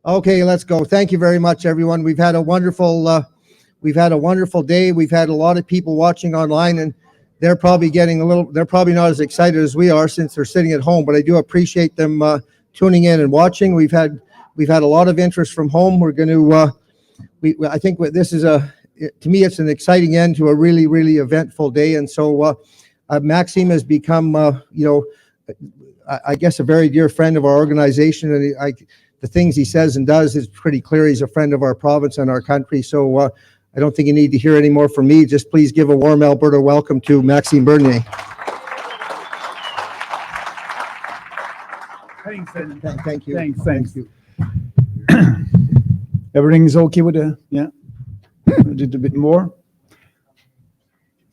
Okay, let's go. Thank you very much, everyone. We've had a wonderful day. We've had a lot of people watching online, and they're probably they're probably not as excited as we are since they're sitting at home, but I do appreciate them tuning in and watching. We've had a lot of interest from home. We're going to, I think this is to me, it's an exciting end to a really, really eventful day. And so Maxime has become, I guess, a very dear friend of our organization, and the things he says and does is pretty clear. He's a friend of our province and our country. So I don't think you need to hear any more from me. Just please give a warm Alberta welcome to Maxime Bernier. Thanks. Thank you. Thanks. Thank you. Everything's okay with a little bit more.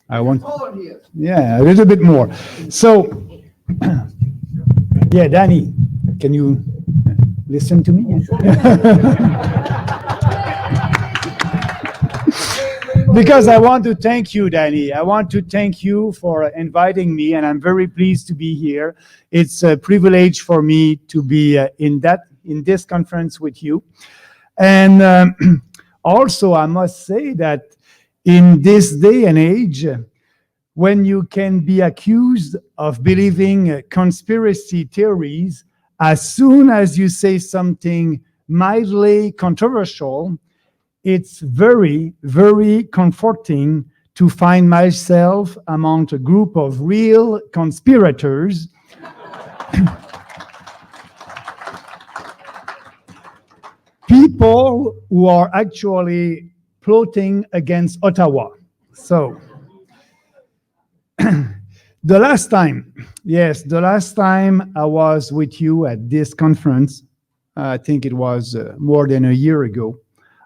A little bit more. So, Danny, can you listen to me? Because I want to thank you, Danny. I want to thank you for inviting me, and I'm very pleased to be here. It's a privilege for me to be in this conference with you. And also, I must say that in this day and age, when you can be accused of believing conspiracy theories, as soon as you say something mildly controversial, it's very, very comforting to find myself among a group of real conspirators people who are actually plotting against Ottawa. So, the last time I was with you at this conference, I think it was more than a year ago,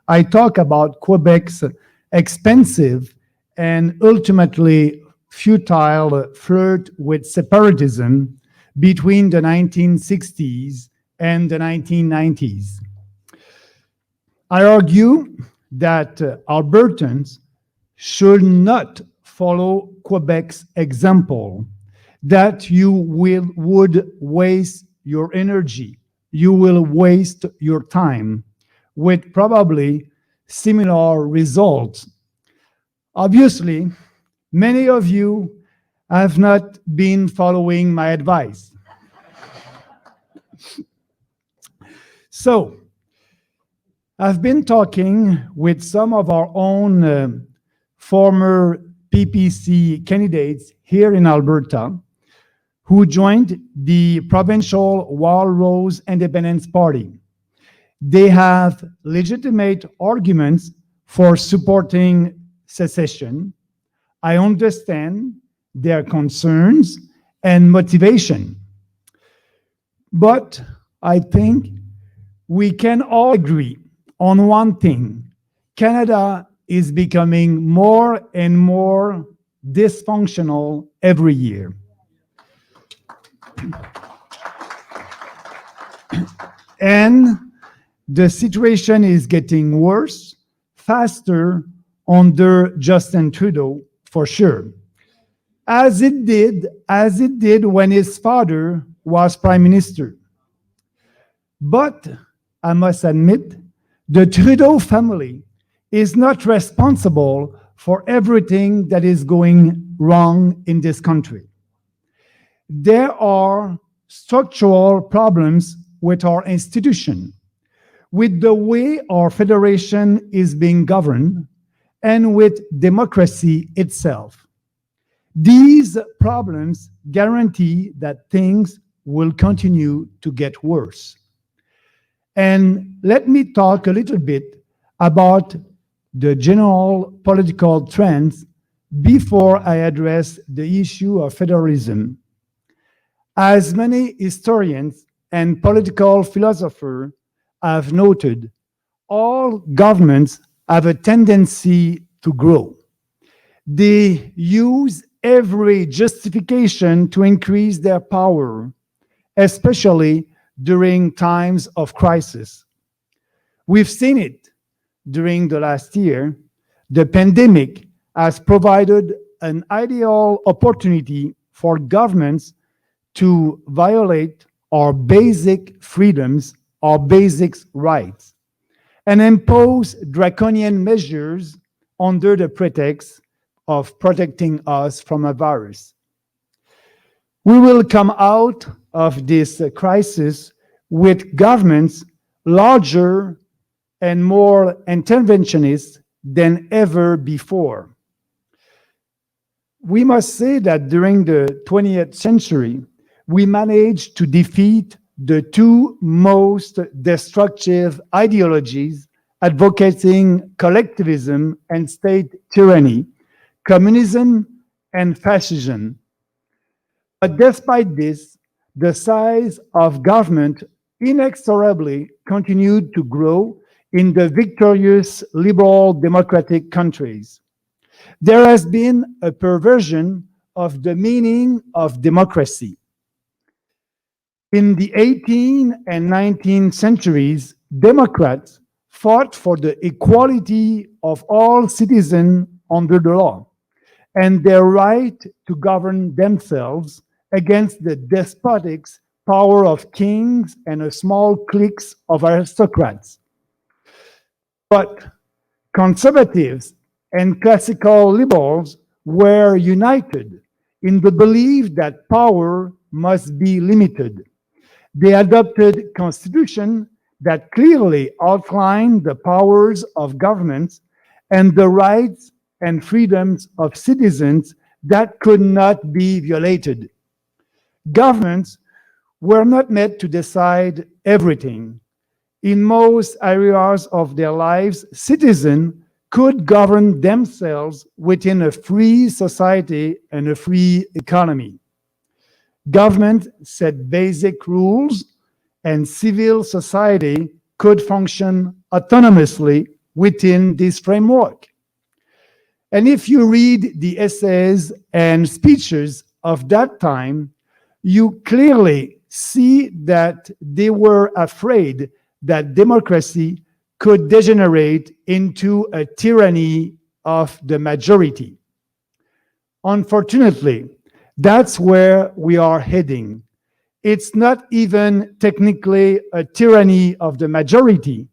I talked about Quebec's expensive and ultimately futile flirt with separatism between the 1960s and the 1990s. I argue that Albertans should not follow Quebec's example, that you would waste your energy, you will waste your time with probably similar results. Obviously, many of you have not been following my advice. So, I've been talking with some of our own former PPC candidates here in Alberta who joined the provincial Walrose Independence Party. They have legitimate arguments for supporting secession. I understand their concerns and motivation. But I think we can all agree on one thing: Canada is becoming more and more dysfunctional every year. And the situation is getting worse, faster under Justin Trudeau, for sure, as it did when his father was Prime Minister. But I must admit, the Trudeau family is not responsible for everything that is going wrong in this country. There are structural problems with our institution, with the way our federation is being governed, and with democracy itself. These problems guarantee that things will continue to get worse. And let me talk a little bit about the general political trends before I address the issue of federalism. As many historians and political philosophers have noted, all governments have a tendency to grow. They use every justification to increase their power, especially during times of crisis. We've seen it during the last year. The pandemic has provided an ideal opportunity for governments to violate our basic freedoms our basic rights and impose draconian measures under the pretext of protecting us from a virus. We will come out of this crisis with governments larger and more interventionist than ever before. We must say that during the 20th century, we managed to defeat the two most destructive ideologies advocating collectivism and state tyranny, communism and fascism. But despite this, the size of government inexorably continued to grow in the victorious liberal democratic countries. There has been a perversion of the meaning of democracy. In the 18th and 19th centuries, Democrats fought for the equality of all citizens under the law and their right to govern themselves against the despotic power of kings and a small cliques of aristocrats. But conservatives and classical liberals were united in the belief that power must be limited. They adopted constitutions that clearly outlined the powers of governments and the rights and freedoms of citizens that could not be violated. Governments were not meant to decide everything. In most areas of their lives, citizens could govern themselves within a free society and a free economy. Government set basic rules, and civil society could function autonomously within this framework. And if you read the essays and speeches of that time, you clearly see that they were afraid that democracy could degenerate into a tyranny of the majority. Unfortunately, that's where we are heading. It's not even technically a tyranny of the majority.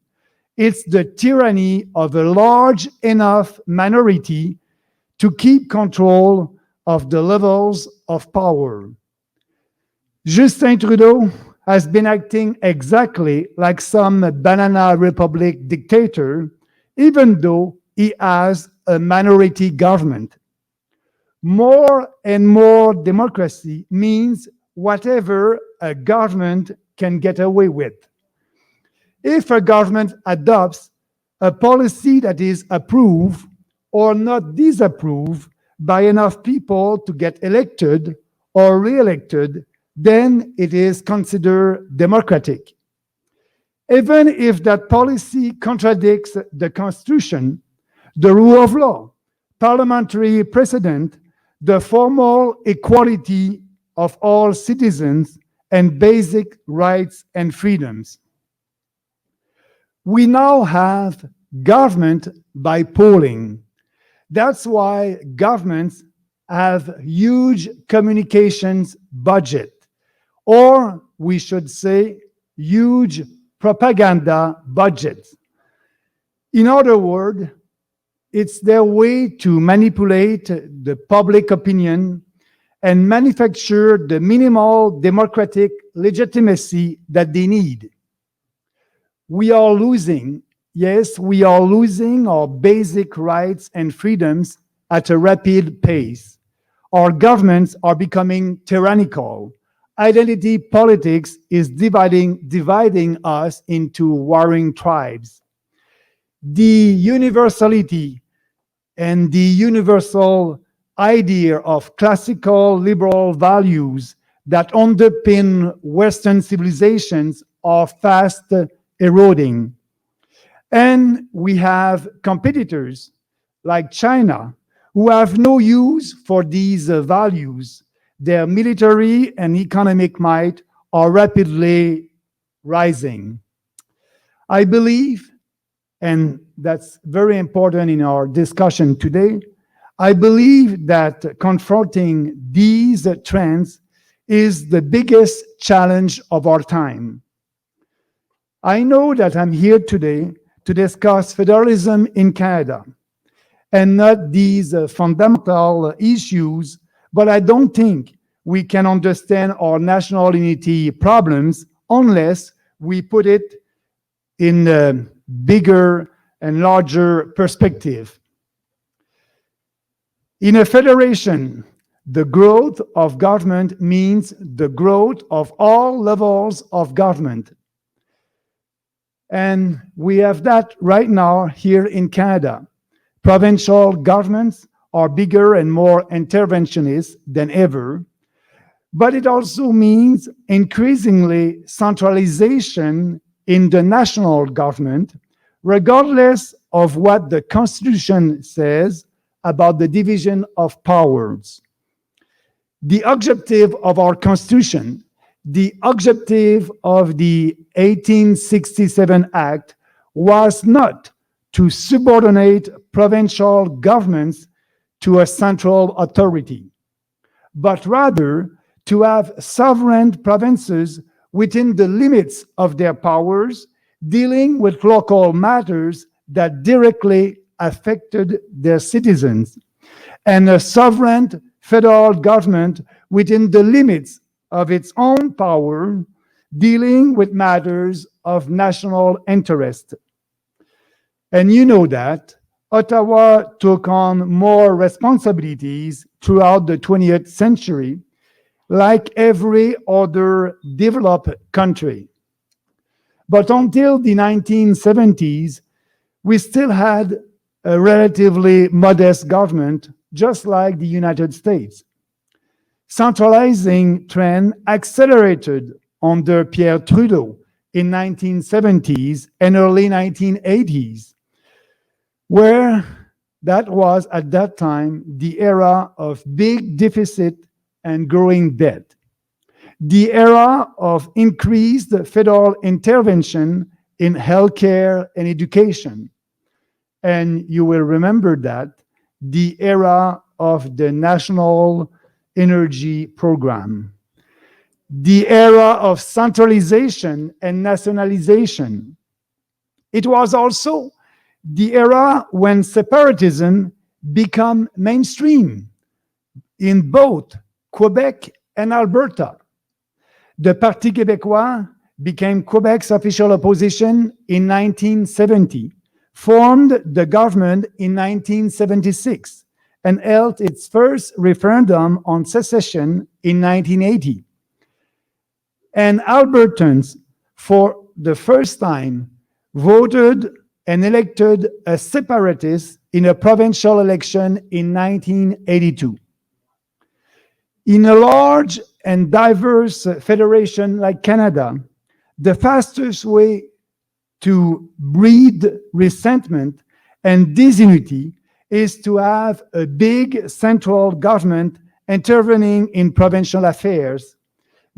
It's the tyranny of a large enough minority to keep control of the levels of power. Justin Trudeau has been acting exactly like some banana republic dictator, even though he has a minority government. More and more democracy means whatever a government can get away with. If a government adopts a policy that is approved or not disapproved by enough people to get elected or re-elected, then it is considered democratic. Even if that policy contradicts the Constitution, the rule of law, parliamentary precedent, the formal equality of all citizens, and basic rights and freedoms. We now have government by polling. That's why governments have huge communications budget, or we should say huge propaganda budgets. In other words, it's their way to manipulate the public opinion and manufacture the minimal democratic legitimacy that they need. We are losing, yes, we are losing our basic rights and freedoms at a rapid pace. Our governments are becoming tyrannical. Identity politics is dividing us into warring tribes. The universality and the universal idea of classical liberal values that underpin Western civilizations are fast eroding. And we have competitors like China who have no use for these values. Their military and economic might are rapidly rising. I believe, and that's very important in our discussion today, I believe that confronting these trends is the biggest challenge of our time. I know that I'm here today to discuss federalism in Canada and not these fundamental issues, but I don't think we can understand our national unity problems unless we put it in a bigger and larger perspective. In a federation, the growth of government means the growth of all levels of government. And we have that right now here in Canada. Provincial governments are bigger and more interventionist than ever, but it also means increasingly centralization in the national government, regardless of what the Constitution says about the division of powers. The objective of our Constitution, the objective of the 1867 Act was not to subordinate provincial governments to a central authority, but rather to have sovereign provinces within the limits of their powers, dealing with local matters that directly affected their citizens, and a sovereign federal government within the limits of its own power, dealing with matters of national interest. And you know that Ottawa took on more responsibilities throughout the 20th century, like every other developed country. But until the 1970s, we still had a relatively modest government, just like the United States. Centralizing trend accelerated under Pierre Trudeau in 1970s and early 1980s, where that was at that time the era of big deficit and growing debt, the era of increased federal intervention in healthcare and education. And you will remember that the era of the National Energy Program, the era of centralization and nationalization. It was also the era when separatism became mainstream in both Quebec and Alberta. The Parti québécois became Quebec's official opposition in 1970, formed the government in 1976, and held its first referendum on secession in 1980. And Albertans, for the first time, voted and elected a separatist in a provincial election in 1982. In a large and diverse federation like Canada, the fastest way to breed resentment and disunity is to have a big central government intervening in provincial affairs,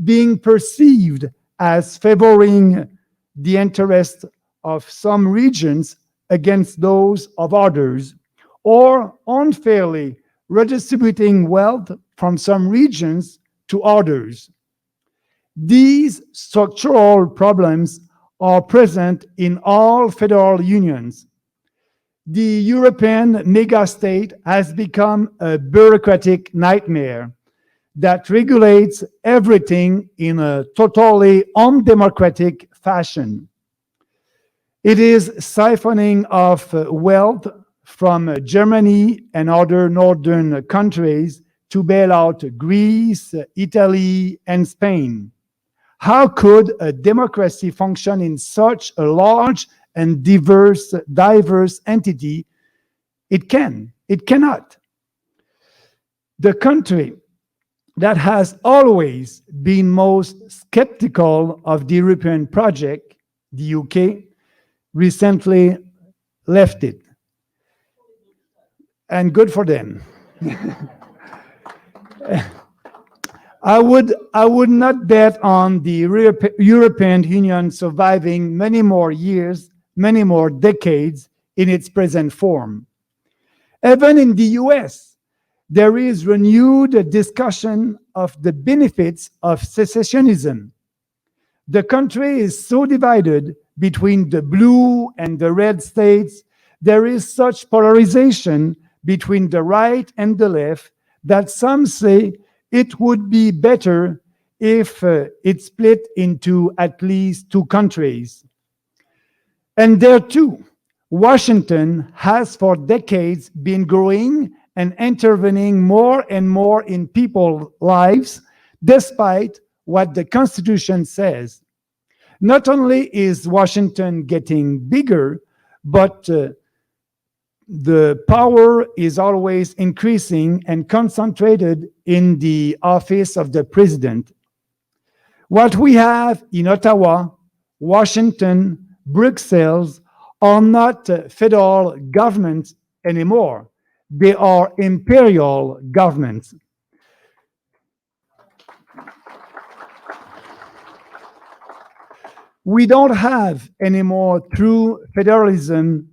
being perceived as favoring the interests of some regions against those of others, or unfairly redistributing wealth from some regions to others. These structural problems are present in all federal unions. The European megastate has become a bureaucratic nightmare that regulates everything in a totally undemocratic fashion. It is siphoning off wealth from Germany and other northern countries to bail out Greece, Italy, and Spain. How could a democracy function in such a large and diverse entity? It cannot. The country that has always been most skeptical of the European project, the UK, recently left it. And good for them. I would not bet on the European Union surviving many more years, many more decades in its present form. Even in the US, there is renewed discussion of the benefits of secessionism. The country is so divided between the blue and the red states, there is such polarization between the right and the left that some say it would be better if it split into at least two countries. And there too, Washington has for decades been growing and intervening more and more in people's lives, despite what the Constitution says. Not only is Washington getting bigger, but the power is always increasing and concentrated in the office of the president. What we have in Ottawa, Washington, Brussels are not federal governments anymore. They are imperial governments. We don't have anymore true federalism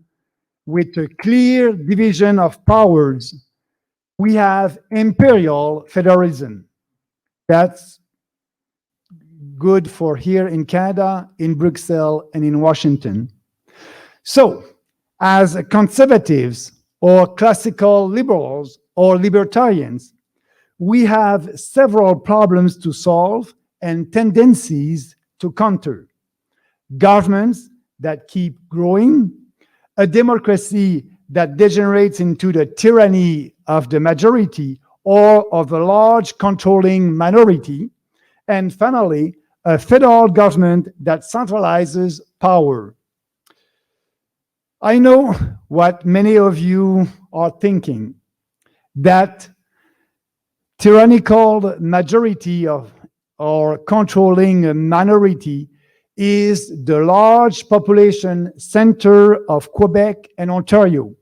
with a clear division of powers. We have imperial federalism. That's good for here in Canada, in Brussels, and in Washington. So, as conservatives or classical liberals or libertarians, we have several problems to solve and tendencies to counter. Governments that keep growing, a democracy that degenerates into the tyranny of the majority or of a large controlling minority, and finally, a federal government that centralizes power. I know what many of you are thinking, that tyrannical majority of or controlling minority is the large population center of Quebec and Ontario,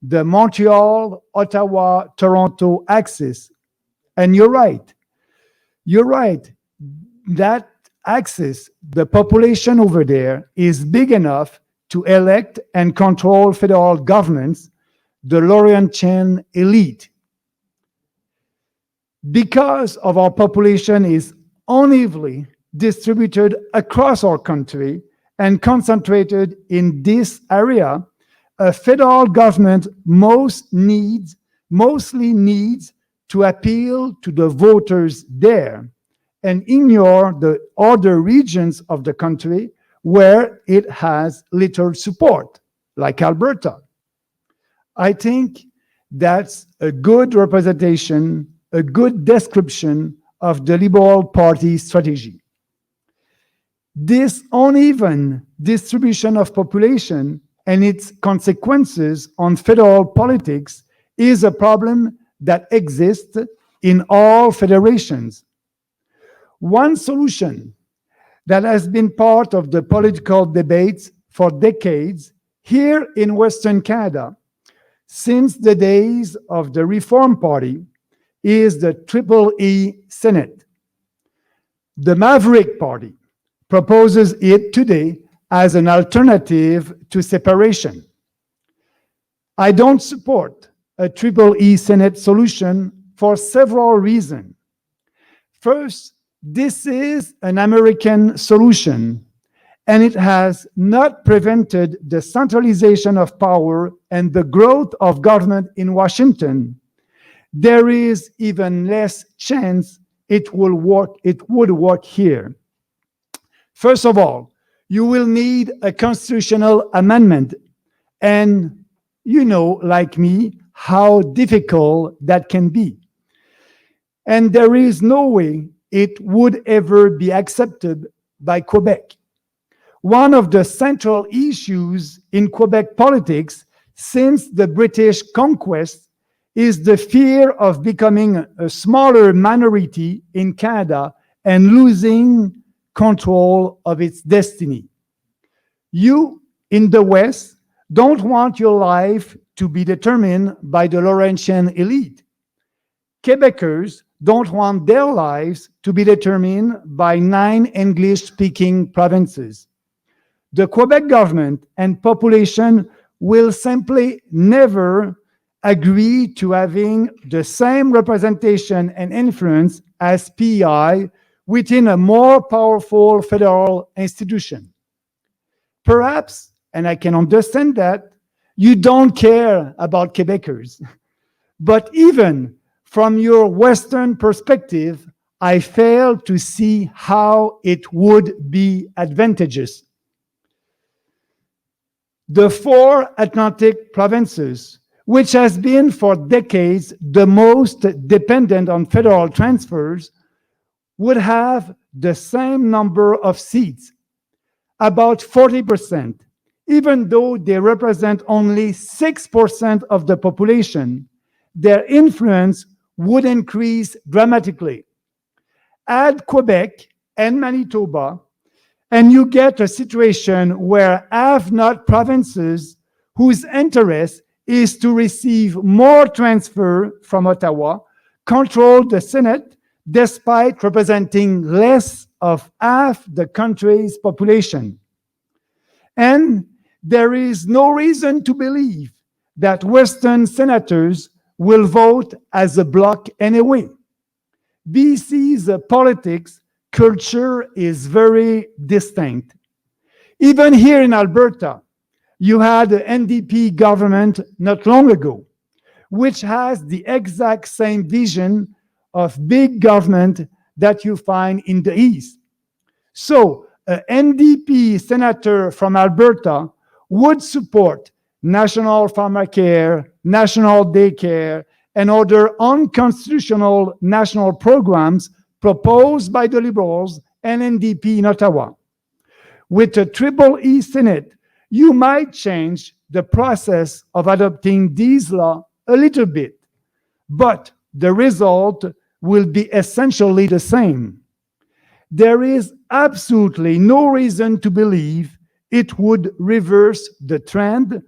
the Montreal, Ottawa, Toronto axis. And you're right. You're right. That axis, the population over there, is big enough to elect and control federal governments, the Laurentian elite. Because of our population is unevenly distributed across our country and concentrated in this area, a federal government mostly needs to appeal to the voters there and ignore the other regions of the country where it has little support, like Alberta. I think that's a good representation, a good description of the Liberal Party strategy. This uneven distribution of population and its consequences on federal politics is a problem that exists in all federations. One solution that has been part of the political debates for decades here in Western Canada since the days of the Reform Party is the Triple E Senate. The Maverick Party proposes it today as an alternative to separation. I don't support a Triple E Senate solution for several reasons. First, this is an American solution, and it has not prevented the centralization of power and the growth of government in Washington. There is even less chance it would work here. First of all, you will need a constitutional amendment, and you know, like me, how difficult that can be. And there is no way it would ever be accepted by Quebec. One of the central issues in Quebec politics since the British conquest is the fear of becoming a smaller minority in Canada and losing control of its destiny. You, in the West, don't want your life to be determined by the Laurentian elite. Quebecers don't want their lives to be determined by 9 English-speaking provinces. The Quebec government and population will simply never agree to having the same representation and influence as PEI within a more powerful federal institution. Perhaps, and I can understand that, you don't care about Quebecers. But even from your Western perspective, I fail to see how it would be advantageous. The four Atlantic provinces, which has been for decades the most dependent on federal transfers, would have the same number of seats, about 40%, even though they represent only 6% of the population. Their influence would increase dramatically. Add Quebec and Manitoba, and you get a situation where have-not provinces whose interest is to receive more transfer from Ottawa control the Senate despite representing less of half the country's population. And there is no reason to believe that Western senators will vote as a bloc anyway. BC's politics culture is very distinct. Even here in Alberta, you had an NDP government not long ago, which has the exact same vision of big government that you find in the East. So, an NDP senator from Alberta would support national pharmacare, national daycare, and other unconstitutional national programs proposed by the Liberals and NDP in Ottawa. With a Triple E Senate, you might change the process of adopting these laws a little bit, but the result will be essentially the same. There is absolutely no reason to believe it would reverse the trend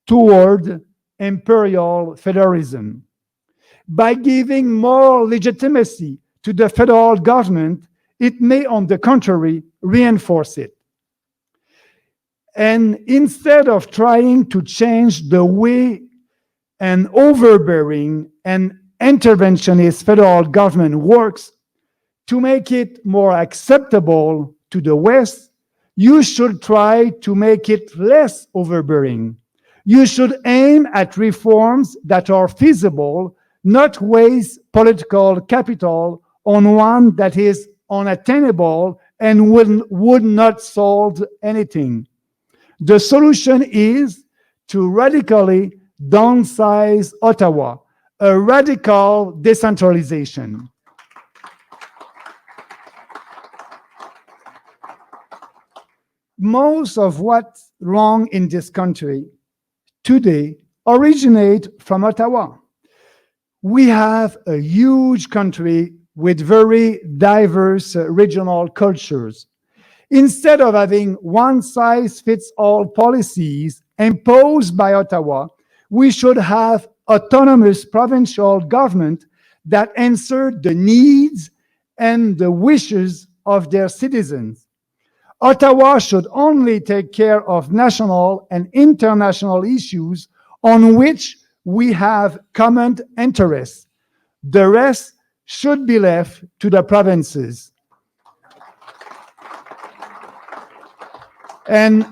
toward imperial federalism. By giving more legitimacy to the federal government, it may, on the contrary, reinforce it. And instead of trying to change the way an overbearing and interventionist federal government works, to make it more acceptable to the West, you should try to make it less overbearing. You should aim at reforms that are feasible, not waste political capital on one that is unattainable and would not solve anything. The solution is to radically downsize Ottawa, a radical decentralization. Most of what's wrong in this country today originate from Ottawa. We have a huge country with very diverse regional cultures. Instead of having one-size-fits-all policies imposed by Ottawa, we should have autonomous provincial government that answer the needs and the wishes of their citizens. Ottawa should only take care of national and international issues on which we have common interests. The rest should be left to the provinces. And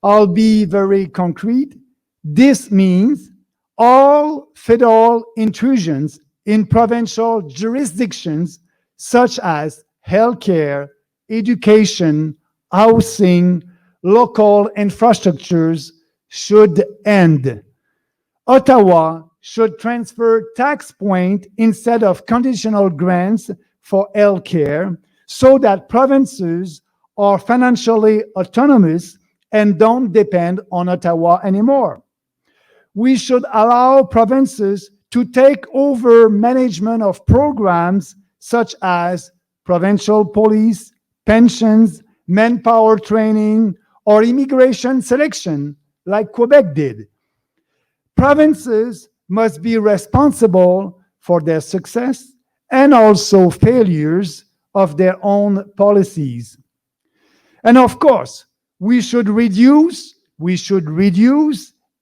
I'll be very concrete. This means all federal intrusions in provincial jurisdictions such as healthcare, education, housing, local infrastructures should end. Ottawa should transfer tax points instead of conditional grants for healthcare so that provinces are financially autonomous and don't depend on Ottawa anymore. We should allow provinces to take over management of programs such as provincial police, pensions, manpower training, or immigration selection, like Quebec did. Provinces must be responsible for their success and also failures of their own policies. And of course, we should reduce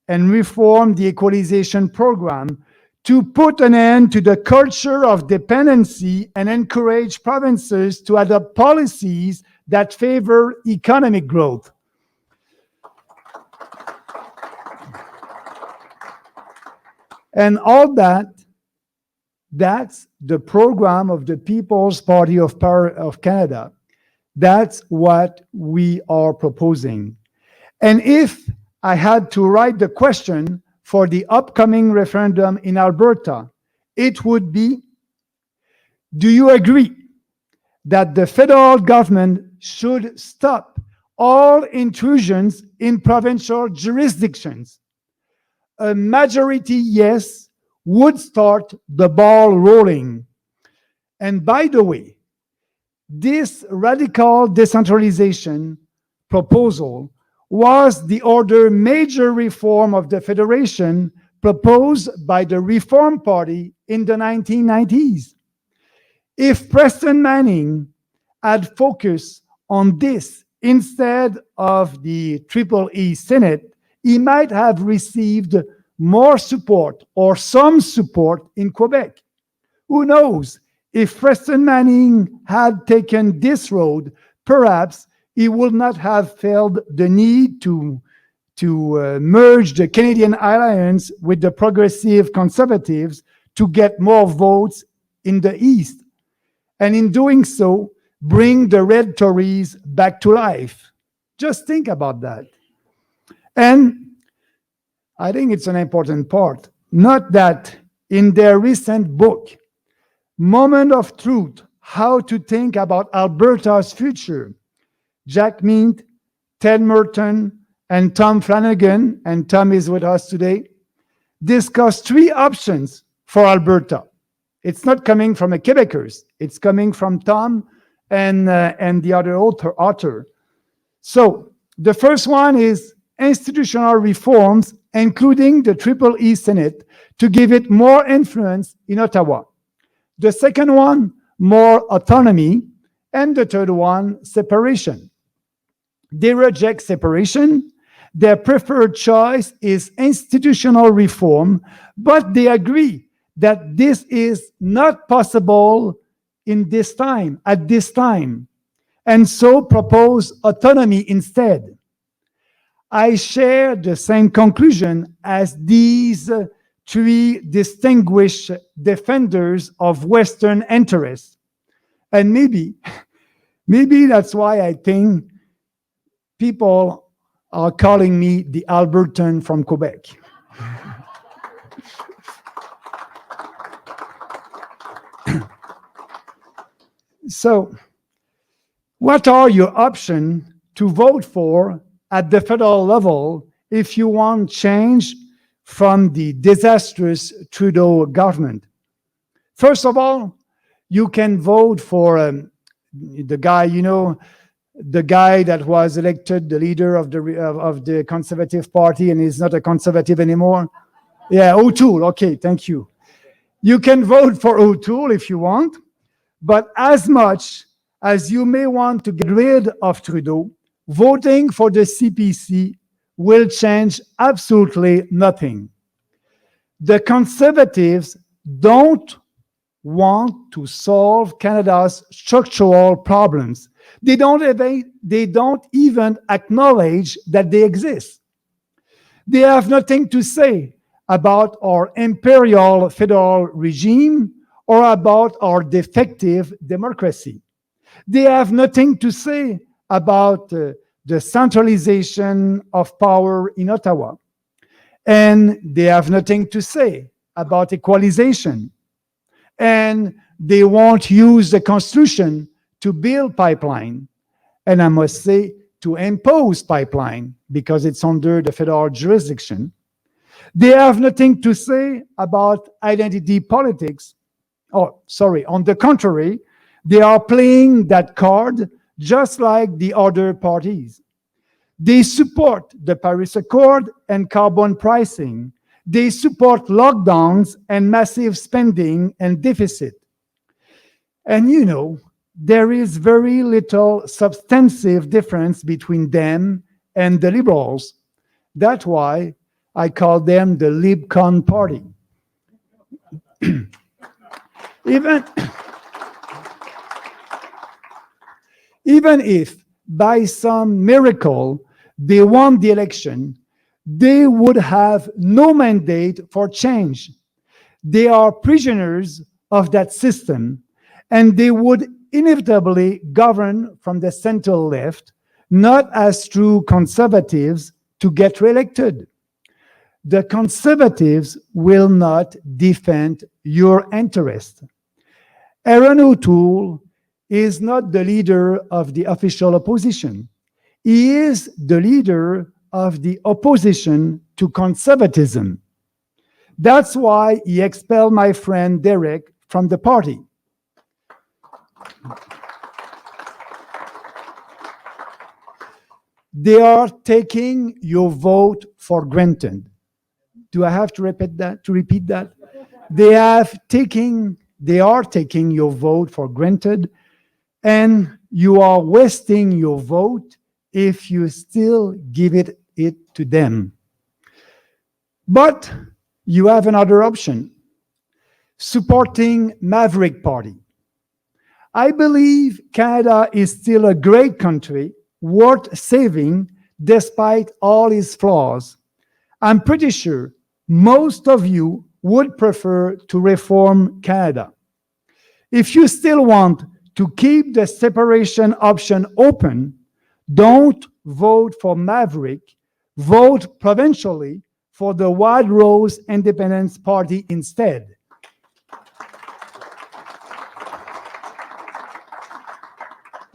and reform the equalization program to put an end to the culture of dependency and encourage provinces to adopt policies that favor economic growth. And all that's the program of the People's Party of Canada. That's what we are proposing. And if I had to write the question for the upcoming referendum in Alberta, it would be, do you agree that the federal government should stop all intrusions in provincial jurisdictions? A majority yes would start the ball rolling. And by the way, this radical decentralization proposal was the other major reform of the Federation proposed by the Reform Party in the 1990s. If Preston Manning had focused on this instead of the Triple E Senate, he might have received more support or some support in Quebec. Who knows? If Preston Manning had taken this road, perhaps he would not have felt the need to merge the Canadian Alliance with the progressive Conservatives to get more votes in the East. And in doing so, bring the Red Tories back to life. Just think about that. And I think it's an important part. Not that in their recent book, Moment of Truth, How to Think About Alberta's Future, Jack Mead, Ted Merton, and Tom Flanagan, and Tom is with us today, discuss three options for Alberta. It's not coming from the Quebecers. It's coming from Tom and the other author. So the first one is institutional reforms, including the Triple E Senate, to give it more influence in Ottawa. The second one, more autonomy. And the third one, separation. They reject separation. Their preferred choice is institutional reform, but they agree that this is not possible at this time, and so propose autonomy instead. I share the same conclusion as these three distinguished defenders of Western interests. And maybe that's why I think people are calling me the Albertan from Quebec. So, what are your options to vote for at the federal level if you want change from the disastrous Trudeau government? First of all, you can vote for the guy, the guy that was elected the leader of the Conservative Party and is not a Conservative anymore. Yeah, O'Toole. Okay, thank you. You can vote for O'Toole if you want, but as much as you may want to get rid of Trudeau, voting for the CPC will change absolutely nothing. The Conservatives don't want to solve Canada's structural problems. They don't even acknowledge that they exist. They have nothing to say about our imperial federal regime or about our defective democracy. They have nothing to say about the centralization of power in Ottawa. And they have nothing to say about equalization. And they won't use the Constitution to build pipeline. And I must say, to impose pipeline, because it's under the federal jurisdiction. They have nothing to say about identity politics. On the contrary, they are playing that card just like the other parties. They support the Paris Accord and carbon pricing. They support lockdowns and massive spending and deficit. And there is very little substantive difference between them and the Liberals. That's why I call them the LibCon party. Even if by some miracle they won the election, they would have no mandate for change They are prisoners of that system, and they would inevitably govern from the center left, not as true conservatives to get reelected. The conservatives will not defend your interest. Aaron O'Toole is not the leader of the official opposition. He is the leader of the opposition to conservatism. That's why he expelled my friend Derek from the party. They are taking your vote for granted. Do I have to repeat that? They are taking your vote for granted, and you are wasting your vote if you still give it to them. But you have another option: supporting Maverick Party. I believe Canada is still a great country, worth saving despite all its flaws. I'm pretty sure most of you would prefer to reform Canada. If you still want to keep the separation option open, don't vote for Maverick, vote provincially for the Wild Rose Independence Party instead.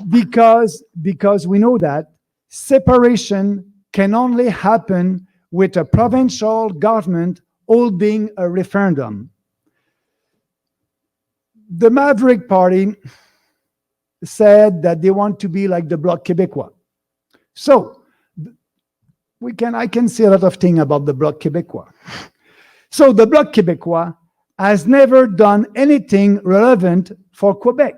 Because we know that separation can only happen with a provincial government holding a referendum. The Maverick Party said that they want to be like the Bloc Québécois. So I can say a lot of things about the Bloc Québécois. So the Bloc Québécois has never done anything relevant for Quebec.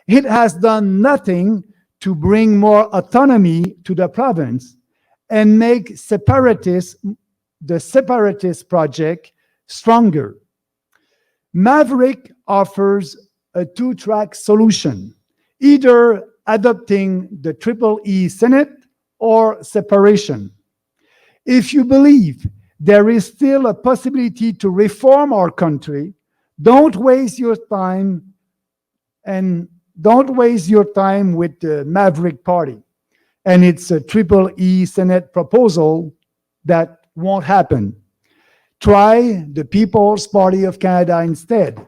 It has done nothing to bring more autonomy to the province and make the separatist project stronger. Maverick offers a two-track solution, either adopting the Triple E Senate or separation. If you believe there is still a possibility to reform our country, don't waste your time with the Maverick Party and its Triple E Senate proposal that won't happen. Try the People's Party of Canada instead.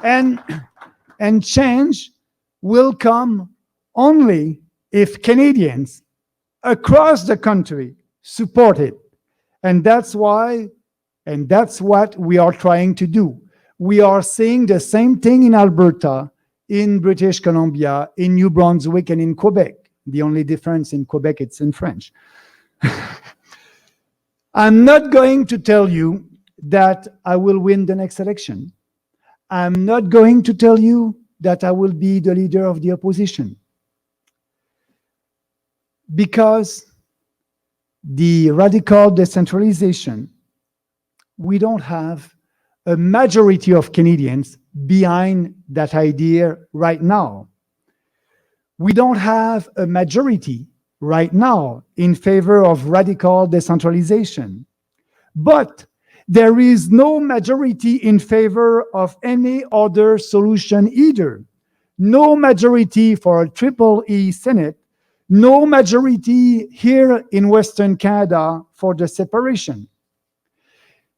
And change will come only if Canadians across the country support it. And that's what we are trying to do. We are seeing the same thing in Alberta, in British Columbia, in New Brunswick, and in Quebec. The only difference in Quebec, it's in French. I'm not going to tell you that I will win the next election. I'm not going to tell you that I will be the leader of the opposition. Because the radical decentralization, we don't have a majority of Canadians behind that idea right now. We don't have a majority right now in favor of radical decentralization. But there is no majority in favor of any other solution either. No majority for a Triple E Senate, no majority here in Western Canada for the separation.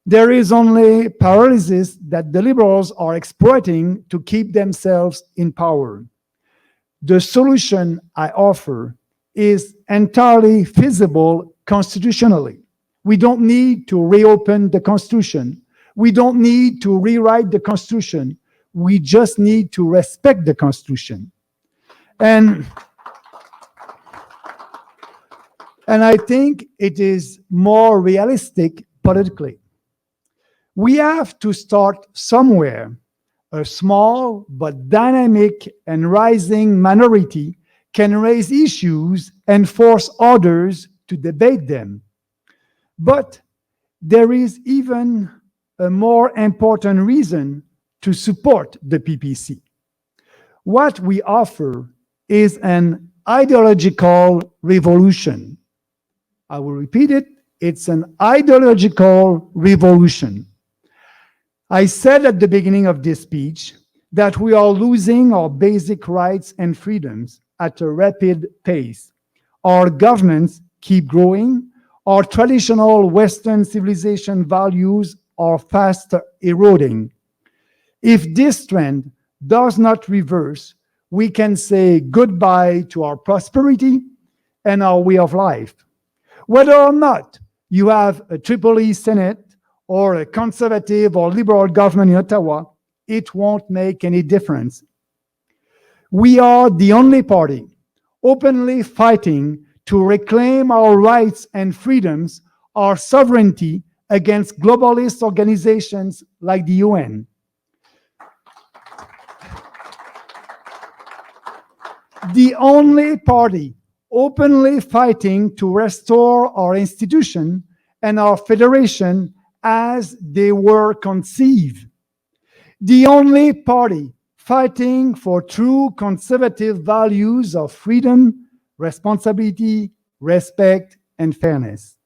There is only paralysis that the Liberals are exploiting to keep themselves in power. The solution I offer is entirely feasible constitutionally. We don't need to reopen the Constitution. We don't need to rewrite the Constitution. We just need to respect the Constitution. And I think it is more realistic politically. We have to start somewhere. A small but dynamic and rising minority can raise issues and force others to debate them. But there is even a more important reason to support the PPC. What we offer is an ideological revolution. I will repeat it. It's an ideological revolution. I said at the beginning of this speech that we are losing our basic rights and freedoms at a rapid pace. Our governments keep growing. Our traditional Western civilization values are fast eroding. If this trend does not reverse, we can say goodbye to our prosperity and our way of life. Whether or not you have a Triple Senate or a conservative or liberal government in Ottawa, it won't make any difference. We are the only party openly fighting to reclaim our rights and freedoms, our sovereignty against globalist organizations like the UN. The only party openly fighting to restore our institution and our federation as they were conceived. The only party fighting for true conservative values of freedom, responsibility, respect, and fairness.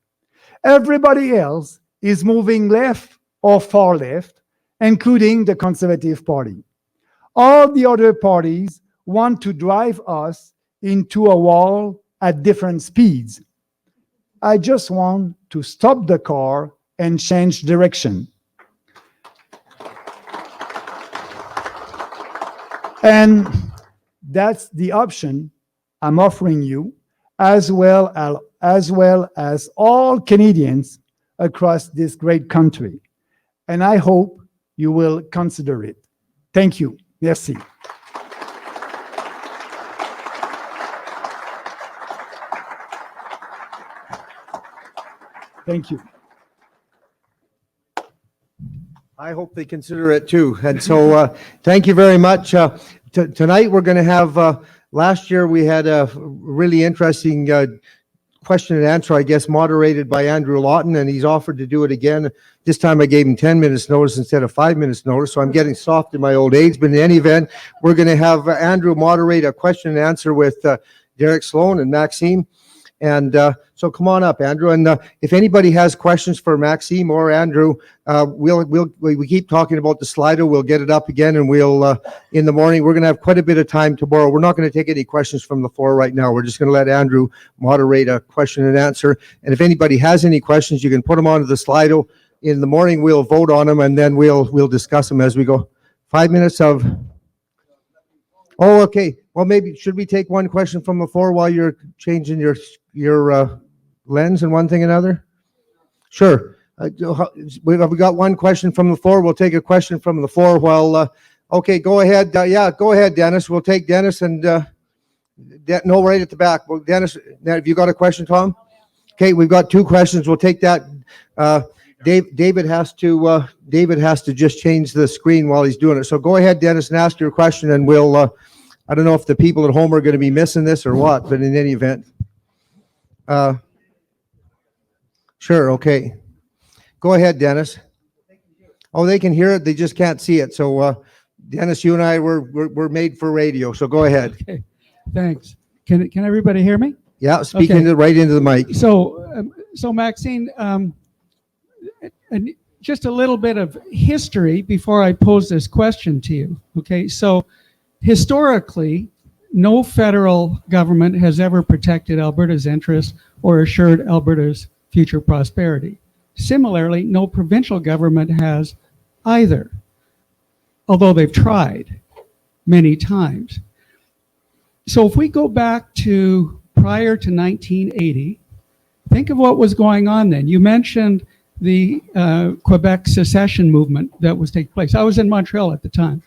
Everybody else is moving left or far left, including the Conservative Party. All the other parties want to drive us into a wall at different speeds. I just want to stop the car and change direction. And that's the option I'm offering you, as well as all Canadians across this great country. And I hope you will consider it. Thank you. Merci. Thank you. I hope they consider it too. And so thank you very much. Tonight we're going to have, last year we had a really interesting question and answer, I guess, moderated by Andrew Lawton, and he's offered to do it again. This time I gave him 10 minutes notice instead of 5 minutes notice, so I'm getting soft in my old age. But in any event, we're going to have Andrew moderate a question and answer with Derek Sloan and Maxime. And so come on up, Andrew. And if anybody has questions for Maxime or Andrew, we keep talking about the Slido. We'll get it up again, and we'll in the morning. We're going to have quite a bit of time tomorrow. We're not going to take any questions from the floor right now. We're just going to let Andrew moderate a question and answer. And if anybody has any questions, you can put them onto the Slido. In the morning, we'll vote on them, and then we'll discuss them as we go. 5 minutes of. Oh, okay. Well, maybe should we take one question from the floor while you're changing your lens and one thing another? Sure. We got one question from the floor. We'll take a question from the floor while. Okay, go ahead. Yeah, go ahead, Dennis. We'll take Dennis and no, right at the back. Well, Dennis, have you got a question, Tom? Okay, we've got two questions. We'll take that. David has to just change the screen while he's doing it. So go ahead, Dennis, and ask your question, and we'll. I don't know if the people at home are going to be missing this or what, but in any event. Sure, okay. Go ahead, Dennis. Oh, they can hear it. They just can't see it. So, Dennis, you and I, we're made for radio. So go ahead. Okay, thanks. Can everybody hear me? Yeah, speaking right into the mic. So Maxime, and just a little bit of history before I pose this question to you. Okay, so historically, no federal government has ever protected Alberta's interests or assured Alberta's future prosperity. Similarly, no provincial government has either, although they've tried many times. So if we go back to prior to 1980, think of what was going on then. You mentioned the Quebec secession movement that was taking place. I was in Montreal at the time.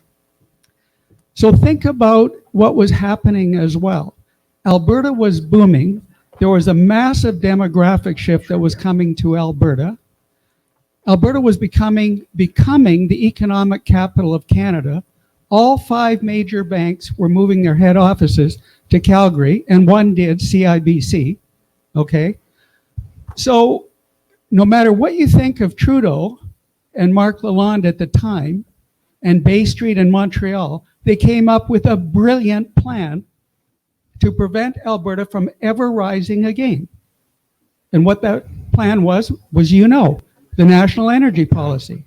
So think about what was happening as well. Alberta was booming. There was a massive demographic shift that was coming to Alberta. Alberta was becoming the economic capital of Canada. All 5 major banks were moving their head offices to Calgary, and one did, CIBC, okay? So no matter what you think of Trudeau and Marc Lalonde at the time, and Bay Street in Montreal, they came up with a brilliant plan to prevent Alberta from ever rising again. And what that plan plan was, the national energy policy.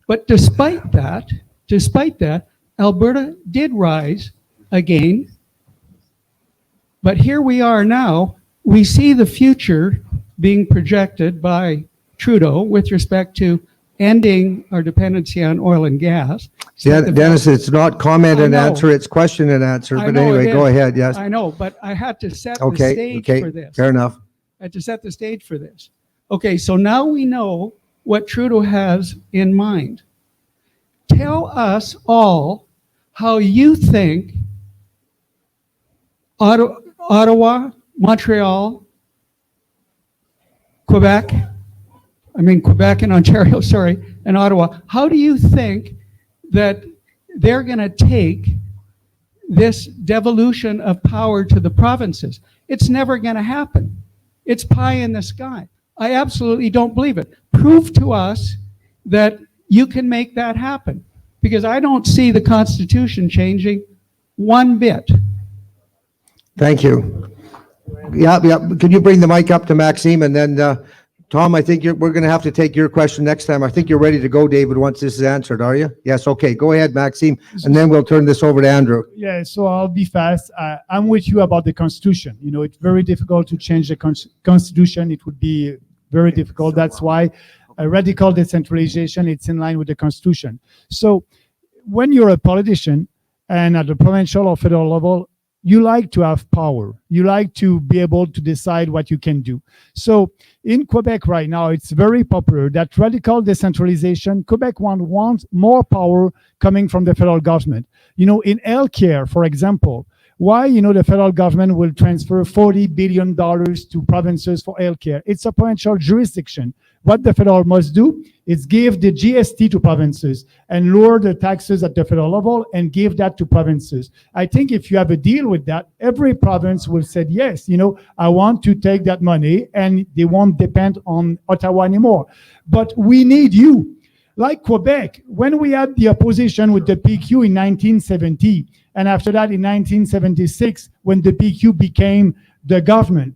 But despite that, Alberta did rise again. But here we are now. We see the future being projected by Trudeau with respect to ending our dependency on oil and gas. Dennis, it's not comment I and know. answer, it's question and answer. I But know anyway, it go is. ahead, yes. I know, but I had to set the Okay, stage okay, for this. fair enough. I had to set the stage for this. Okay, so now we know what Trudeau has in mind. Tell us all how you think Ottawa, Montreal, Quebec and Ontario, sorry, and Ottawa, how do you think that they're going to take this devolution of power to the provinces? It's never going to happen. It's pie in the sky. I absolutely don't believe it. Prove to us that you can make that happen, because I don't see the Constitution changing one bit. Thank you. Yeah. Can you bring the mic up to Maxime? And then, Tom, I think we're going to have to take your question next time. I think you're ready to go, David, once this is answered, are you? Yes, okay. Go ahead, Maxime, and then we'll turn this over to Andrew. Yeah, so I'll be fast. I'm with you about the Constitution. You know, it's very difficult to change the Constitution. It would be very difficult. That's why a radical decentralization, it's in line with the Constitution. So when you're a politician and at the provincial or federal level, you like to have power. You like to be able to decide what you can do. So in Quebec right now, it's very popular that radical decentralization, Quebec wants more power coming from the federal government. You know, in healthcare, for example, why, the federal government will transfer $40 billion to provinces for healthcare? It's a provincial jurisdiction. What the federal must do is give the GST to provinces and lower the taxes at the federal level and give that to provinces. I think if you have a deal with that, every province will say, yes, I want to take that money, and they won't depend on Ottawa anymore. But we need you. Like Quebec, when we had the opposition with the PQ in 1970, and after that in 1976, when the PQ became the government,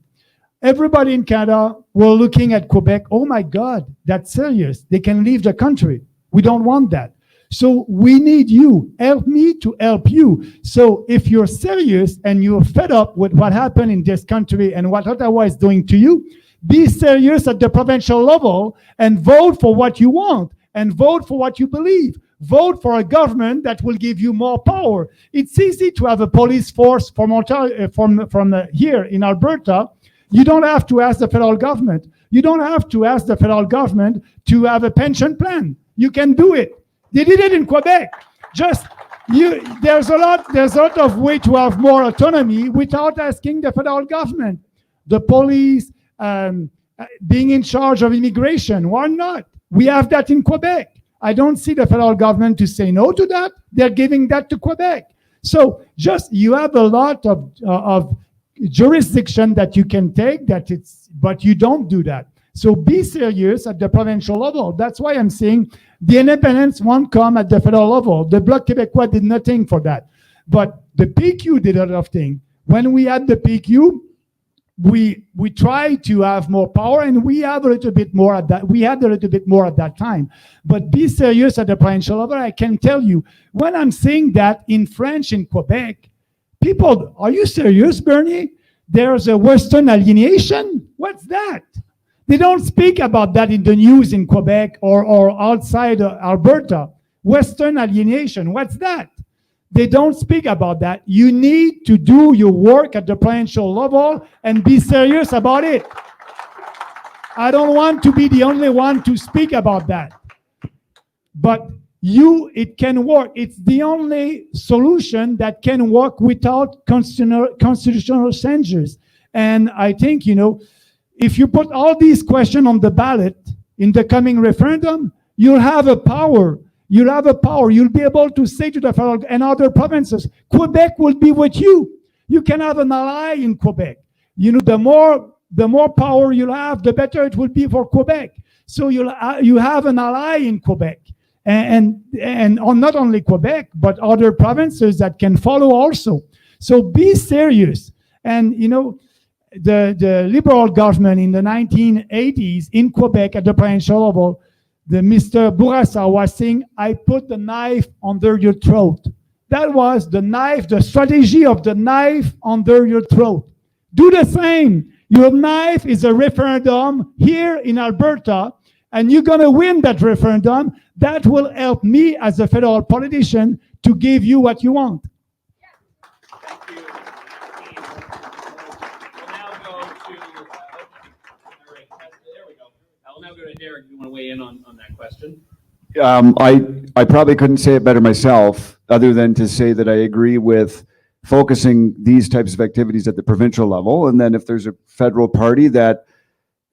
everybody in Canada were looking at Quebec. Oh my God, that's serious. They can leave the country. We don't want that. So we need you. Help me to help you. So if you're serious and you're fed up with what happened in this country and what Ottawa is doing to you, be serious at the provincial level and vote for what you want and vote for what you believe. Vote for a government that will give you more power. It's easy to have a police force from here in Alberta. You don't have to ask the federal government. You don't have to ask the federal government to have a pension plan. You can do it. They did it in Quebec. There's a lot of way to have more autonomy without asking the federal government. The police being in charge of immigration. Why not? We have that in Quebec. I don't see the federal government to say no to that. They're giving that to Quebec. So you have a lot of jurisdiction that you can take, but you don't do that. So be serious at the provincial level. That's why I'm saying the independents won't come at the federal level. The Bloc Québécois did nothing for that. But the PQ did a lot of things. When we had the PQ, we tried to have more power, and we have a little bit more at that. We had a little bit more at that time. But be serious at the provincial level. I can tell you, when I'm saying that in French in Quebec, people, are you serious, Bernie? There's a Western alienation? What's that? They don't speak about that in the news in Quebec or outside Alberta. Western alienation, what's that? They don't speak about that. You need to do your work at the provincial level and be serious about it. I don't want to be the only one to speak about that. But it can work. It's the only solution that can work without constitutional changes. And I think, if you put all these questions on the ballot in the coming referendum, you'll have a power. You'll have a power. You'll be able to say to the federal and other provinces, Quebec will be with you. You can have an ally in Quebec. The more power you'll have, the better it will be for Quebec. So you have an ally in Quebec. And not only Quebec, but other provinces that can follow also. So be serious. And, the Liberal government in the 1980s in Quebec at the provincial level, the Mr. Bourassa was saying, I put the knife under your throat. That was the knife, the strategy of the knife under your throat. Do the same. Your knife is a referendum here in Alberta, and you're going to win that referendum. That will help me as a federal politician to give you what you want. Thank you. We'll now go to, all right, there we go. I'll now go to Derek. You want to weigh in on that question? I probably couldn't say it better myself, other than to say that I agree with focusing these types of activities at the provincial level. And then if there's a federal party that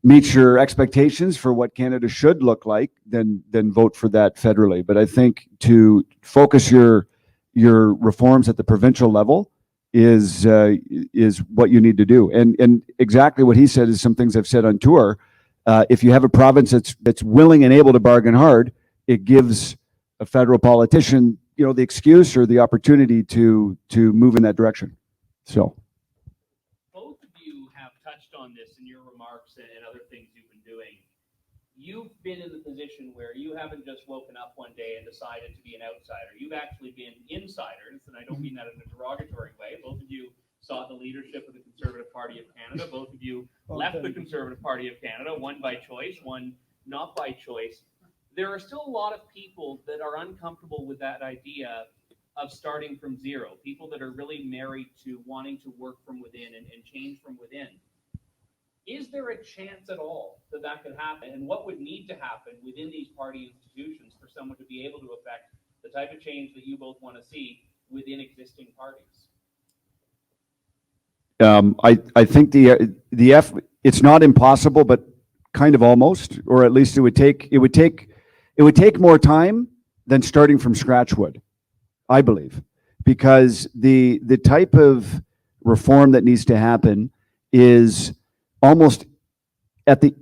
meets your expectations for what Canada should look like, then vote for that federally. But I think to focus your reforms at the provincial level is what you need to do. And exactly what he said is some things I've said on tour. If you have a province that's willing and able to bargain hard, it gives a federal politician, the excuse or the opportunity to move in that direction. So. Both of you have touched on this in your remarks and other things you've been doing. You've been in the position where you haven't just woken up one day and decided to be an outsider. You've actually been insiders, and I don't mean that in a derogatory way. Both of you sought the leadership of the Conservative Party of Canada. Both of you left the Conservative Party of Canada, one by choice, one not by choice. There are still a lot of people that are uncomfortable with that idea of starting from zero, people that are really married to wanting to work from within and change from within. Is there a chance at all that that could happen? And what would need to happen within these party institutions for someone to be able to affect the type of change that you both want to see within existing parties? I think it's not impossible, but kind of almost, or at least it would take more time than starting from scratch would, I believe, because the type of reform that needs to happen is almost at the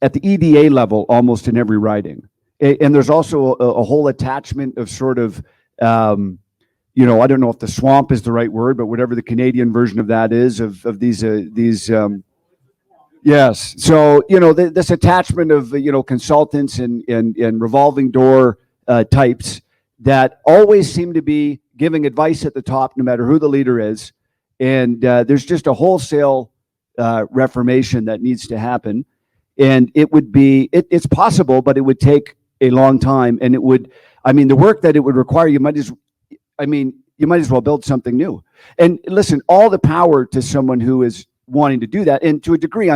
EDA level, almost in every riding. And there's also a whole attachment of sort of, I don't know if the swamp is the right word, but whatever the Canadian version of that is, of these. Yes. So, this attachment of, consultants and revolving door types that always seem to be giving advice at the top, no matter who the leader is. And there's just a wholesale reformation that needs to happen. And it's possible, but it would take a long time. And the work that it would require, you might as well build something new. And listen, all the power to someone who is wanting to do that. And to a degree, I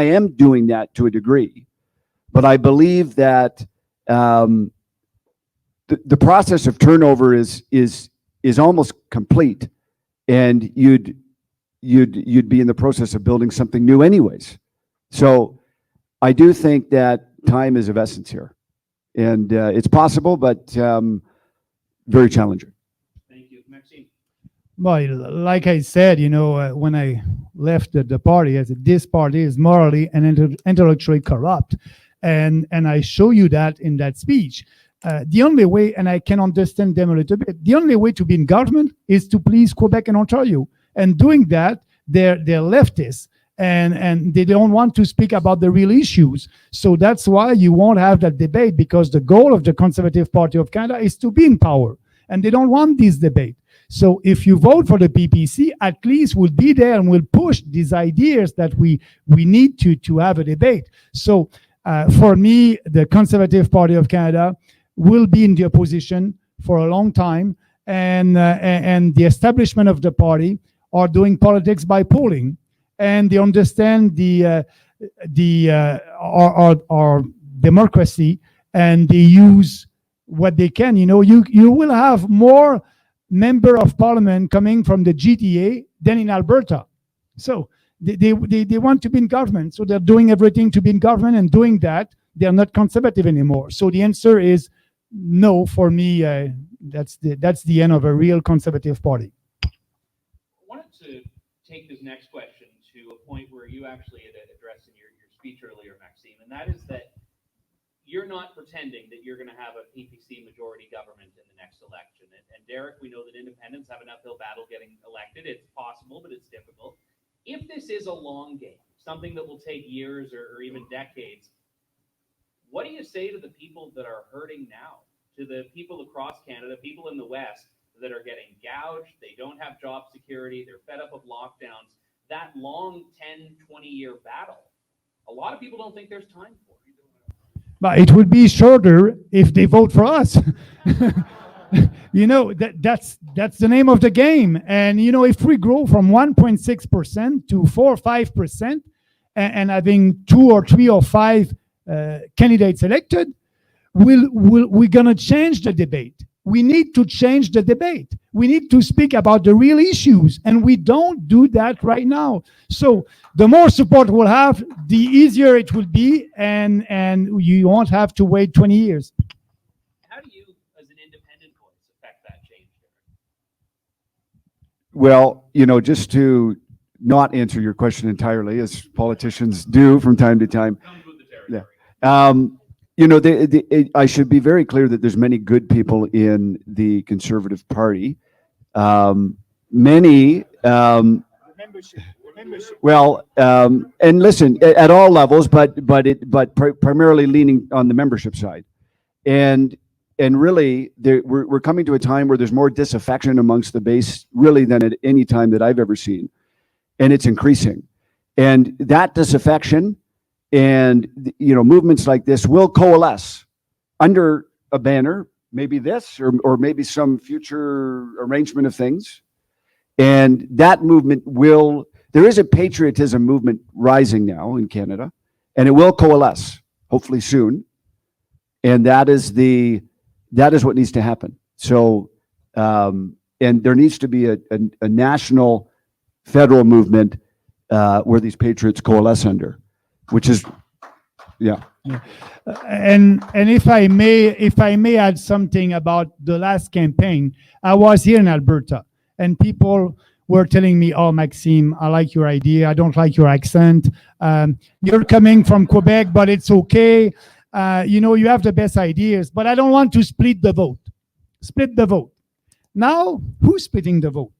am doing that to a degree, but I believe that the process of turnover is almost complete, and you'd be in the process of building something new anyways. So I do think that time is of essence here, and it's possible, but very challenging. Thank you. Maxime. Well, like I said, when I left the party, I said, this party is morally and intellectually corrupt. And I show you that in that speech. The only way, and I can understand them a little bit, the only way to be in government is to please Quebec and Ontario. And doing that, they're leftists. And they don't want to speak about the real issues. So that's why you won't have that debate, because the goal of the Conservative Party of Canada is to be in power. And they don't want this debate. So if you vote for the PPC, at least we'll be there and we'll push these ideas that we need to have a debate. So for me, the Conservative Party of Canada will be in the opposition for a long time. And the establishment of the party are doing politics by polling. And they understand our democracy, and they use what they can. You will have more member of parliament coming from the GTA than in Alberta. So they want to be in government. So they're doing everything to be in government, and doing that, they're not conservative anymore. So the answer is no for me. That's the end of a real Conservative Party. I wanted to take this next question to a point where you actually had addressed in your speech earlier, Maxime, and that is that you're not pretending that you're going to have a PPC majority government in the next election. And Derek, we know that independents have an uphill battle getting elected. It's possible, but it's difficult. If this is a long game, something that will take years or even decades, what do you say to the people that are hurting now? To the people across Canada, people in the West that are getting gouged, they don't have job security, they're fed up of lockdowns, that long 10, 20-year battle, a lot of people don't think there's time for it. But it would be shorter if they vote for us. That's the name of the game. And if we grow from 1.6% to 4 or 5%, and having 2 or 3 or 5 candidates elected, we're gonna change the debate. We need to change the debate. We need to speak about the real issues, and we don't do that right now. So the more support we'll have, the easier it will be, and you won't have to wait 20 years. How do you, as an independent voice, affect that change? Well, just to not answer your question entirely, as politicians do from time to time. Comes with the territory. I should be very clear that there's many good people in the Conservative Party. Many, well, and listen, at all levels, but primarily leaning on the membership side, and really, we're coming to a time where there's more disaffection amongst the base, really, than at any time that I've ever seen, and it's increasing, and that disaffection. And movements like this will coalesce under a banner, maybe this or maybe some future arrangement of things. And that movement there is a patriotism movement rising now in Canada, and it will coalesce, hopefully soon. And that is what needs to happen. So, and there needs to be a national federal movement where these patriots coalesce under. Which is, yeah. And if I may add something about the last campaign, I was here in Alberta, and people were telling me, "Oh, Maxime, I like your idea. I don't like your accent. You're coming from Quebec, but it's okay. You have the best ideas, but I don't want to split the vote. Split the vote." Now, who's splitting the vote?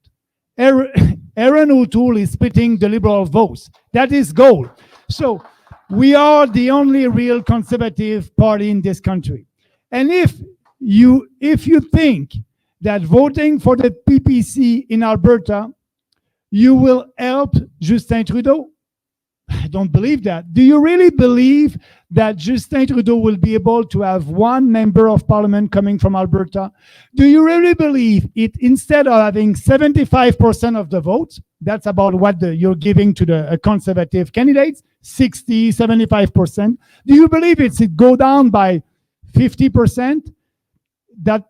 Aaron O'Toole is splitting the Liberal votes. That is goal. So we are the only real conservative party in this country. And if you think that voting for the PPC in Alberta, you will help Justin Trudeau, I don't believe that. Do you really believe that Justin Trudeau will be able to have one member of parliament coming from Alberta? Do you really believe it, instead of having 75% of the votes, that's about what you're giving to the conservative candidates, 60, 75%. Do you believe it go down by 50%? That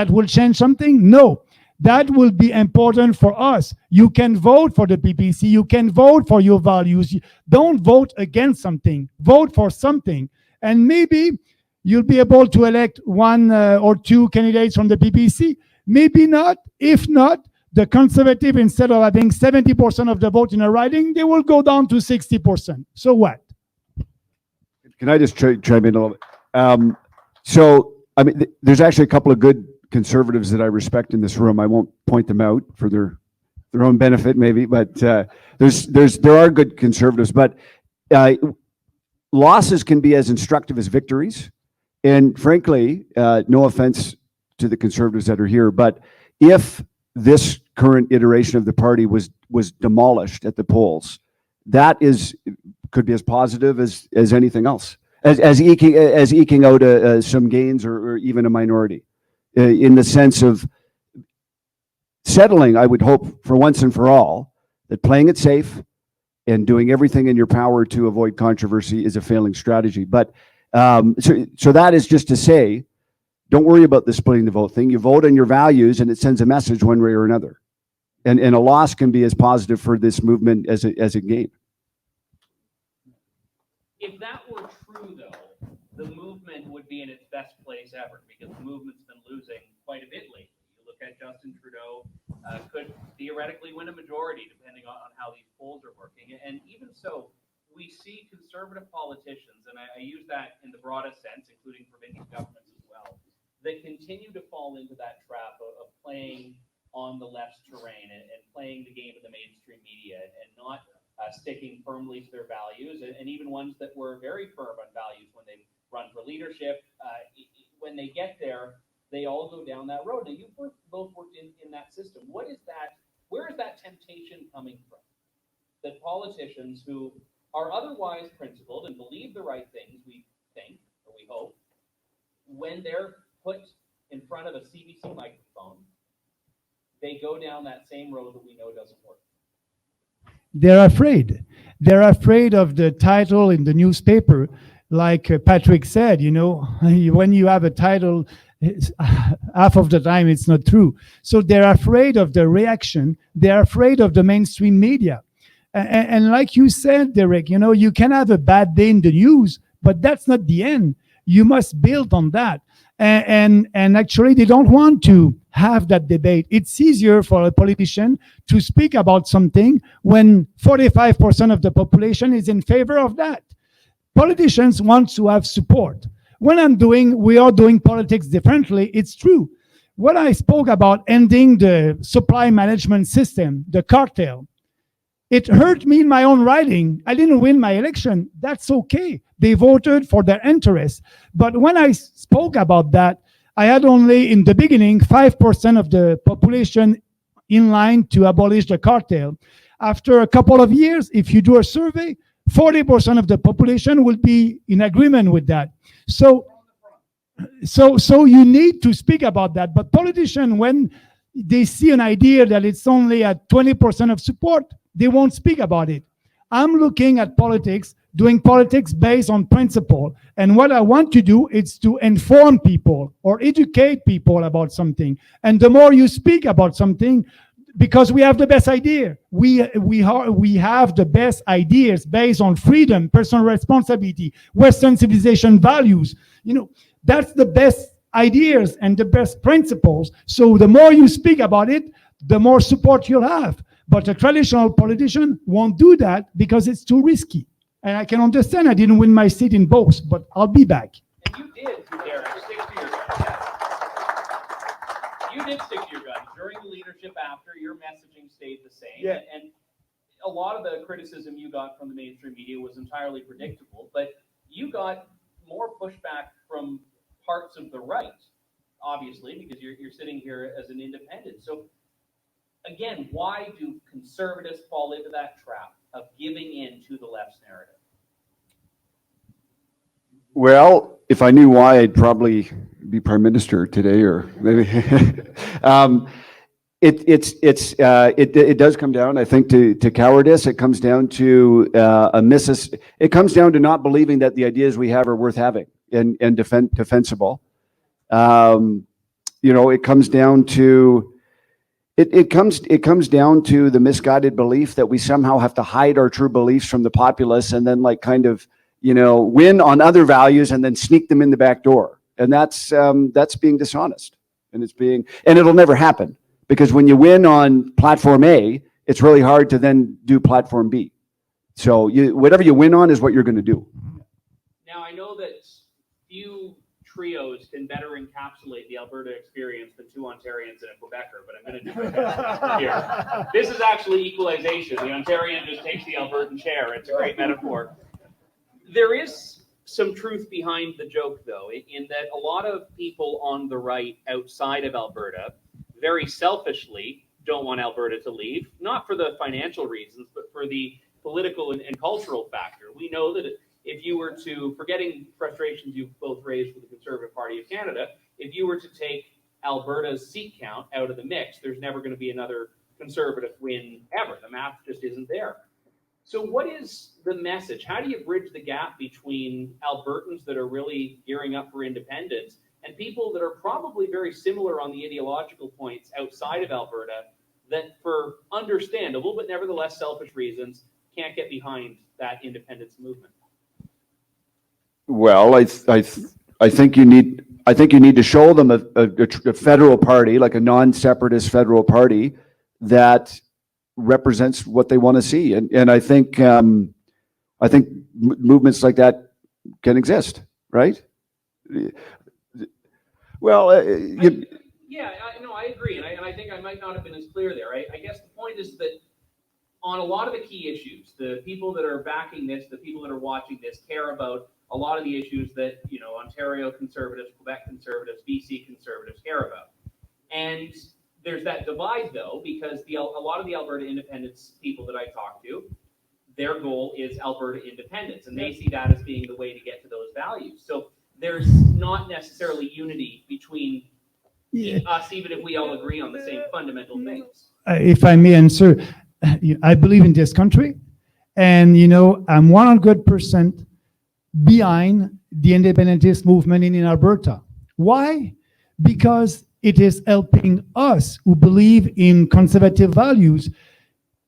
will change something? No. That will be important for us. You can vote for the PPC. You can vote for your values. Don't vote against something. Vote for something. And maybe you'll be able to elect 1 or 2 candidates from the PPC. Maybe not. If not, the Conservative, instead of having 70% of the vote in a riding, they will go down to 60%. So what? Can I just chime in a little bit? There's actually a couple of good Conservatives that I respect in this room. I won't point them out for their own benefit, maybe, but there are good Conservatives. But losses can be as instructive as victories. And frankly, no offense to the Conservatives that are here, but if this current iteration of the party was demolished at the polls, that could be as positive as anything else, as eking out some gains or even a minority, in the sense of settling, I would hope, for once and for all, that playing it safe and doing everything in your power to avoid controversy is a failing strategy. But so that is just to say, don't worry about the splitting the vote thing. You vote on your values, and it sends a message one way or another. And a loss can be as positive for this movement as a gain. If that were true, though, the movement would be in its best place ever, because the movement's been losing quite a bit lately. You look at Justin Trudeau, could theoretically win a majority, depending on how these polls are working. And even so, we see conservative politicians, and I use that in the broadest sense, including provincial governments as well, that continue to fall into that trap of playing on the left's terrain and playing the game of the mainstream media and not sticking firmly to their values, and even ones that were very firm on values when they run for leadership. When they get there, they all go down that road. Now, you've both worked in that system. What is that? Where is that temptation coming from? That politicians who are otherwise principled and believe the right things, we think, or we hope, when they're put in front of a CBC microphone, they go down that same road that we know doesn't work. They're afraid. They're afraid of the title in the newspaper. Like Patrick said, you know, when you have a title, half of the time it's not true. So they're afraid of the reaction. They're afraid of the mainstream media. And like you said, Derek, you know, you can have a bad day in the news, but that's not the end. You must build on that. And actually, they don't want to have that debate. It's easier for a politician to speak about something when 45% of the population is in favor of that. Politicians want to have support. We are doing politics differently, it's true. When I spoke about ending the supply management system, the cartel, it hurt me in my own riding. I didn't win my election. That's okay. They voted for their interests. But when I spoke about that, I had only, in the beginning, 5% of the population in line to abolish the cartel. After a couple of years, if you do a survey, 40% of the population will be in agreement with that. So you need to speak about that. But politicians, when they see an idea that it's only at 20% of support, they won't speak about it. I'm looking at politics, doing politics based on principle. And what I want to do is to inform people or educate people about something. And the more you speak about something, because we have the best idea. We have the best ideas based on freedom, personal responsibility, Western civilization values. You know, that's the best ideas and the best principles. So the more you speak about it, the more support you'll have. But a traditional politician won't do that because it's too risky. And I can understand I didn't win my seat in both, but I'll be back. And you did, Derek, stick to your guns. You did stick to your guns. During the leadership after, your messaging stayed the same. Yeah. And a lot of the criticism you got from the mainstream media was entirely predictable, but you got more pushback from parts of the right, obviously, because you're sitting here as an independent. So again, why do conservatives fall into that trap of giving in to the left's narrative? Well, if I knew why, I'd probably be prime minister today, or maybe. It does come down, I think, to cowardice. It comes down to It comes down to not believing that the ideas we have are worth having and defensible. You know, it comes down to. It comes down to the misguided belief that we somehow have to hide our true beliefs from the populace and then, like, kind of, you know, win on other values and then sneak them in the back door. And that's being dishonest, and it'll never happen, because when you win on platform A, it's really hard to then do platform B. So whatever you win on is what you're going to do. Now, I know that few trios can better encapsulate the Alberta experience than two Ontarians and a Quebecer, but I'm going to do it here. This is actually equalization. The Ontarian just takes the Albertan chair. It's a great metaphor. There is some truth behind the joke, though, in that a lot of people on the right outside of Alberta very selfishly don't want Alberta to leave, not for the financial reasons, but for the political and cultural factor. We know that if you were to, forgetting frustrations you've both raised with the Conservative Party of Canada, if you were to take Alberta's seat count out of the mix, there's never going to be another Conservative win ever. The math just isn't there. So what is the message? How do you bridge the gap between Albertans that are really gearing up for independence and people that are probably very similar on the ideological points outside of Alberta that, for understandable but nevertheless selfish reasons, can't get behind that independence movement? Well, I think you need to show them a federal party, like a non-separatist federal party that represents what they want to see, and I think movements like that can exist, right? Well, Yeah, no, I agree, and I think I might not have been as clear there. I guess the point is that on a lot of the key issues, the people that are backing this, the people that are watching this, care about a lot of the issues that Ontario Conservatives, Quebec Conservatives, BC Conservatives care about. And there's that divide, though, because a lot of the Alberta independence people that I talk to, their goal is Alberta independence, and they see that as being the way to get to those values. So there's not necessarily unity between us, even if we all agree on the same fundamental things. If I may answer, I believe in this country, and I'm 100% behind the independentist movement in Alberta. Why? Because it is helping us who believe in conservative values.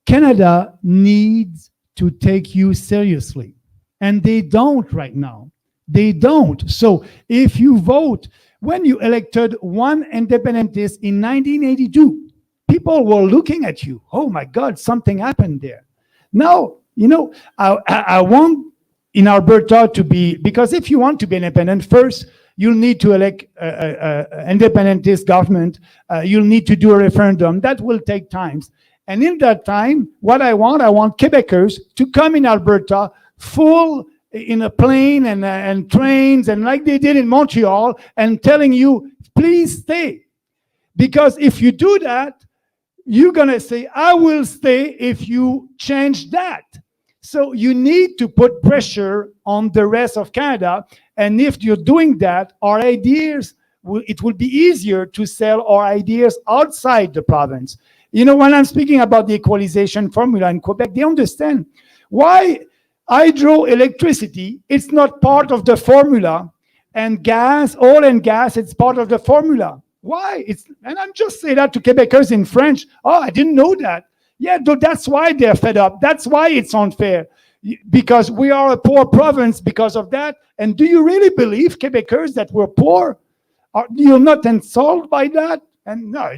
Canada needs to take you seriously, and they don't right now. They don't. So if you vote, when you elected one independentist in 1982, people were looking at you. Oh my God, something happened there. Now, I want in Alberta to be, because if you want to be independent, first, you'll need to elect an independentist government. You'll need to do a referendum. That will take time. And in that time, what I want Quebecers to come in Alberta full in a plane and trains, and like they did in Montreal, and telling you, please stay. Because if you do that, you're going to say, I will stay if you change that. So you need to put pressure on the rest of Canada. And if you're doing that, our ideas, it will be easier to sell our ideas outside the province. When I'm speaking about the equalization formula in Quebec, they understand why hydroelectricity, it's not part of the formula, and gas, oil and gas, it's part of the formula. Why? And I'm just saying that to Quebecers in French. Oh, I didn't know that. Yeah, that's why they're fed up. That's why it's unfair. Because we are a poor province because of that. And do you really believe, Quebecers, that we're poor? You're not insulted by that? And no,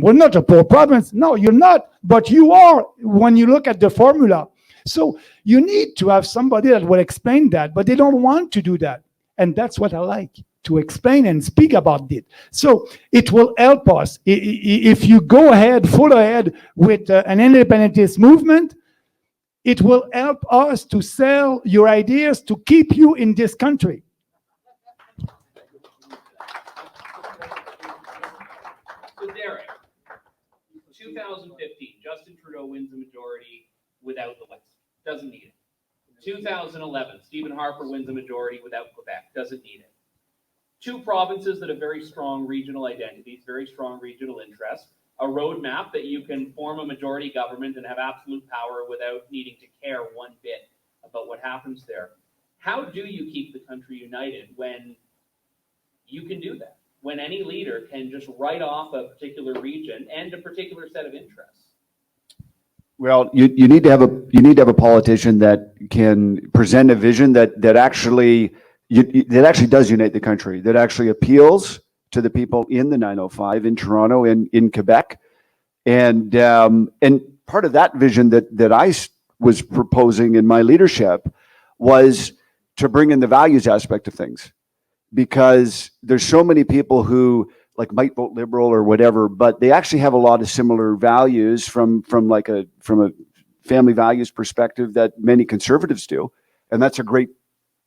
we're not a poor province. No, you're not. But you are when you look at the formula. So you need to have somebody that will explain that, but they don't want to do that. And that's what I like, to explain and speak about it. So it will help us. If you go ahead, full ahead with an independentist movement, it will help us to sell your ideas to keep you in this country. So Derek, 2015, Justin Trudeau wins the majority without the West. Doesn't need it. 2011, Stephen Harper wins the majority without Quebec. Doesn't need it. Two provinces that have very strong regional identities, very strong regional interests, a roadmap that you can form a majority government and have absolute power without needing to care one bit about what happens there. How do you keep the country united when you can do that? When any leader can just write off a particular region and a particular set of interests? Well, you need to have a politician that can present a vision that actually does unite the country, that actually appeals to the people in the 905, in Toronto, in Quebec, and part of that vision that I was proposing in my leadership was to bring in the values aspect of things, because there's so many people who might vote Liberal or whatever, but they actually have a lot of similar values from a family values perspective that many Conservatives do, and that's a great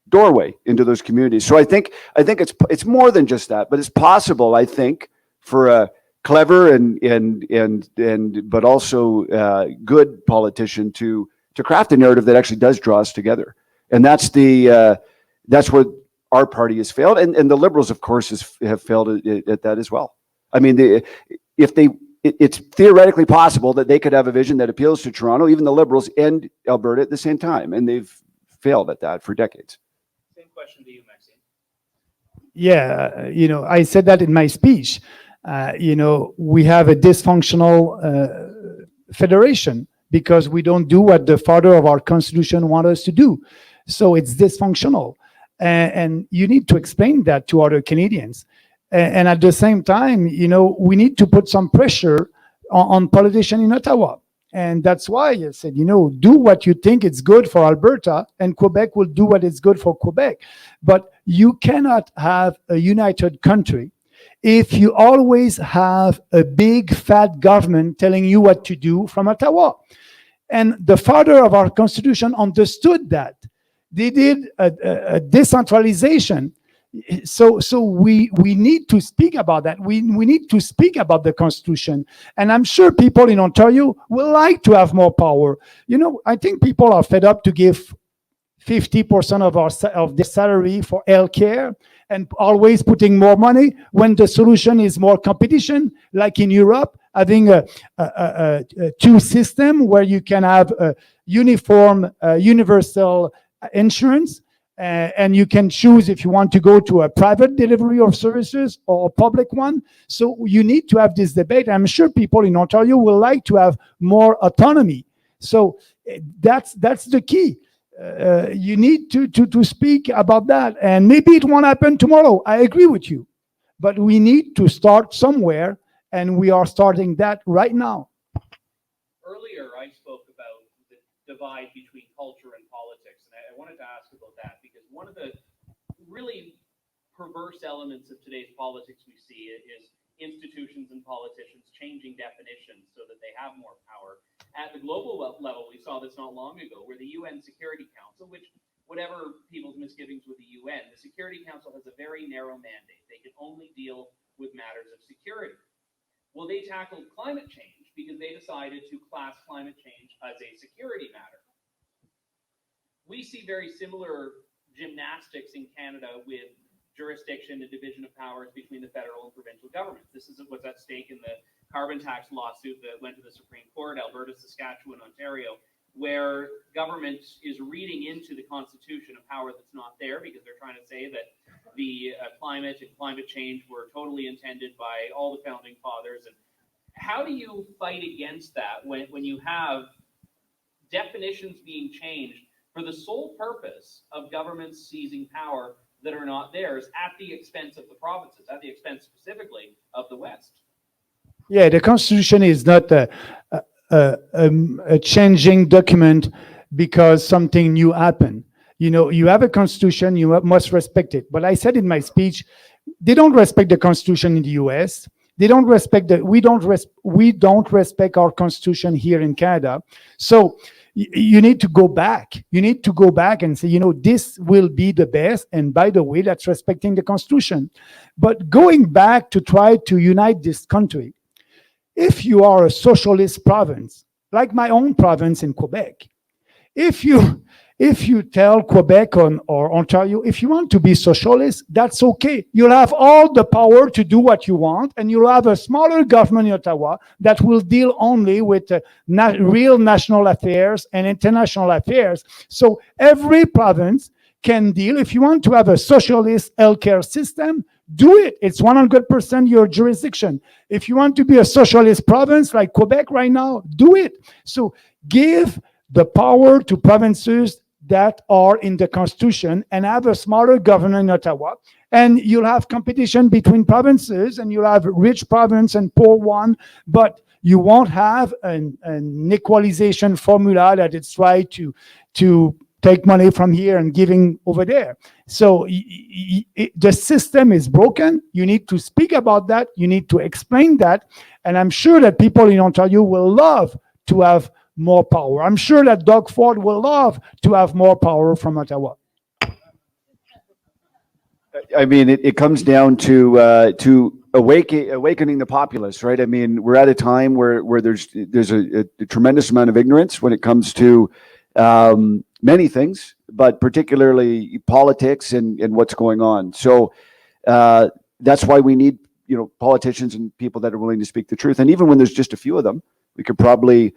doorway into those communities. So I think it's more than just that, but it's possible, I think, for a clever but also good politician to craft a narrative that actually does draw us together, and that's where our party has failed, and the Liberals, of course, have failed at that as well. I mean, it's theoretically possible that they could have a vision that appeals to Toronto, even the Liberals, and Alberta at the same time, and they've failed at that for decades. Same question to you, Maxime. Yeah, I said that in my speech. We have a dysfunctional federation because we don't do what the father of our constitution wants us to do. So it's dysfunctional. And you need to explain that to other Canadians. And at the same time, we need to put some pressure on politicians in Ottawa. And that's why I said, do what you think is good for Alberta, and Quebec will do what is good for Quebec. But you cannot have a united country if you always have a big fat government telling you what to do from Ottawa. And the father of our constitution understood that. They did a decentralization. So we need to speak about that. We need to speak about the constitution. And I'm sure people in Ontario will like to have more power. I think people are fed up to give 50% of their salary for healthcare and always putting more money when the solution is more competition, like in Europe, having a two system where you can have a uniform, universal insurance, and you can choose if you want to go to a private delivery of services or a public one. So you need to have this debate. I'm sure people in Ontario will like to have more autonomy. So that's the key. You need to speak about that, and maybe it won't happen tomorrow. I agree with you, but we need to start somewhere, and we are starting that right now. Earlier, I spoke about the divide between culture and politics, and I wanted to ask about that because one of the really perverse elements of today's politics we see is institutions and politicians changing definitions so that they have more power. At the global level, we saw this not long ago, where the UN Security Council, which, whatever people's misgivings with the UN, the Security Council has a very narrow mandate. They can only deal with matters of security. Well, they tackled climate change because they decided to class climate change as a security matter. We see very similar gymnastics in Canada with jurisdiction and division of powers between the federal and provincial governments. This is what's at stake in the carbon tax lawsuit that went to the Supreme Court, Alberta, Saskatchewan, Ontario, where government is reading into the Constitution a power that's not there because they're trying to say that the climate and climate change were totally intended by all the founding fathers. And how do you fight against that when you have definitions being changed for the sole purpose of governments seizing power that are not theirs at the expense of the provinces, at the expense specifically of the West? Yeah, the Constitution is not a changing document because something new happened. You have a Constitution, you must respect it. But I said in my speech, they don't respect the Constitution in the US. They don't respect we don't respect our Constitution here in Canada. So you need to go back. You need to go back and say, this will be the best. And by the way, that's respecting the Constitution. But going back to try to unite this country, if you are a socialist province, like my own province in Quebec, if you tell Quebec or Ontario, if you want to be socialist, that's okay. You'll have all the power to do what you want, and you'll have a smaller government in Ottawa that will deal only with real national affairs and international affairs. So every province can deal. If you want to have a socialist healthcare system, do it. It's 100% your jurisdiction. If you want to be a socialist province like Quebec right now, do it. So give the power to provinces that are in the Constitution and have a smaller government in Ottawa. And you'll have competition between provinces, and you'll have rich province and poor one, but you won't have an equalization formula that it's right to take money from here and giving over there. So the system is broken. You need to speak about that. You need to explain that. And I'm sure that people in Ontario will love to have more power. I'm sure that Doug Ford will love to have more power from Ottawa. I mean, it comes down to awakening the populace, right? I mean, we're at a time where there's a tremendous amount of ignorance when it comes to many things, but particularly politics and what's going on. So that's why we need, politicians and people that are willing to speak the truth. And even when there's just a few of them, we could probably,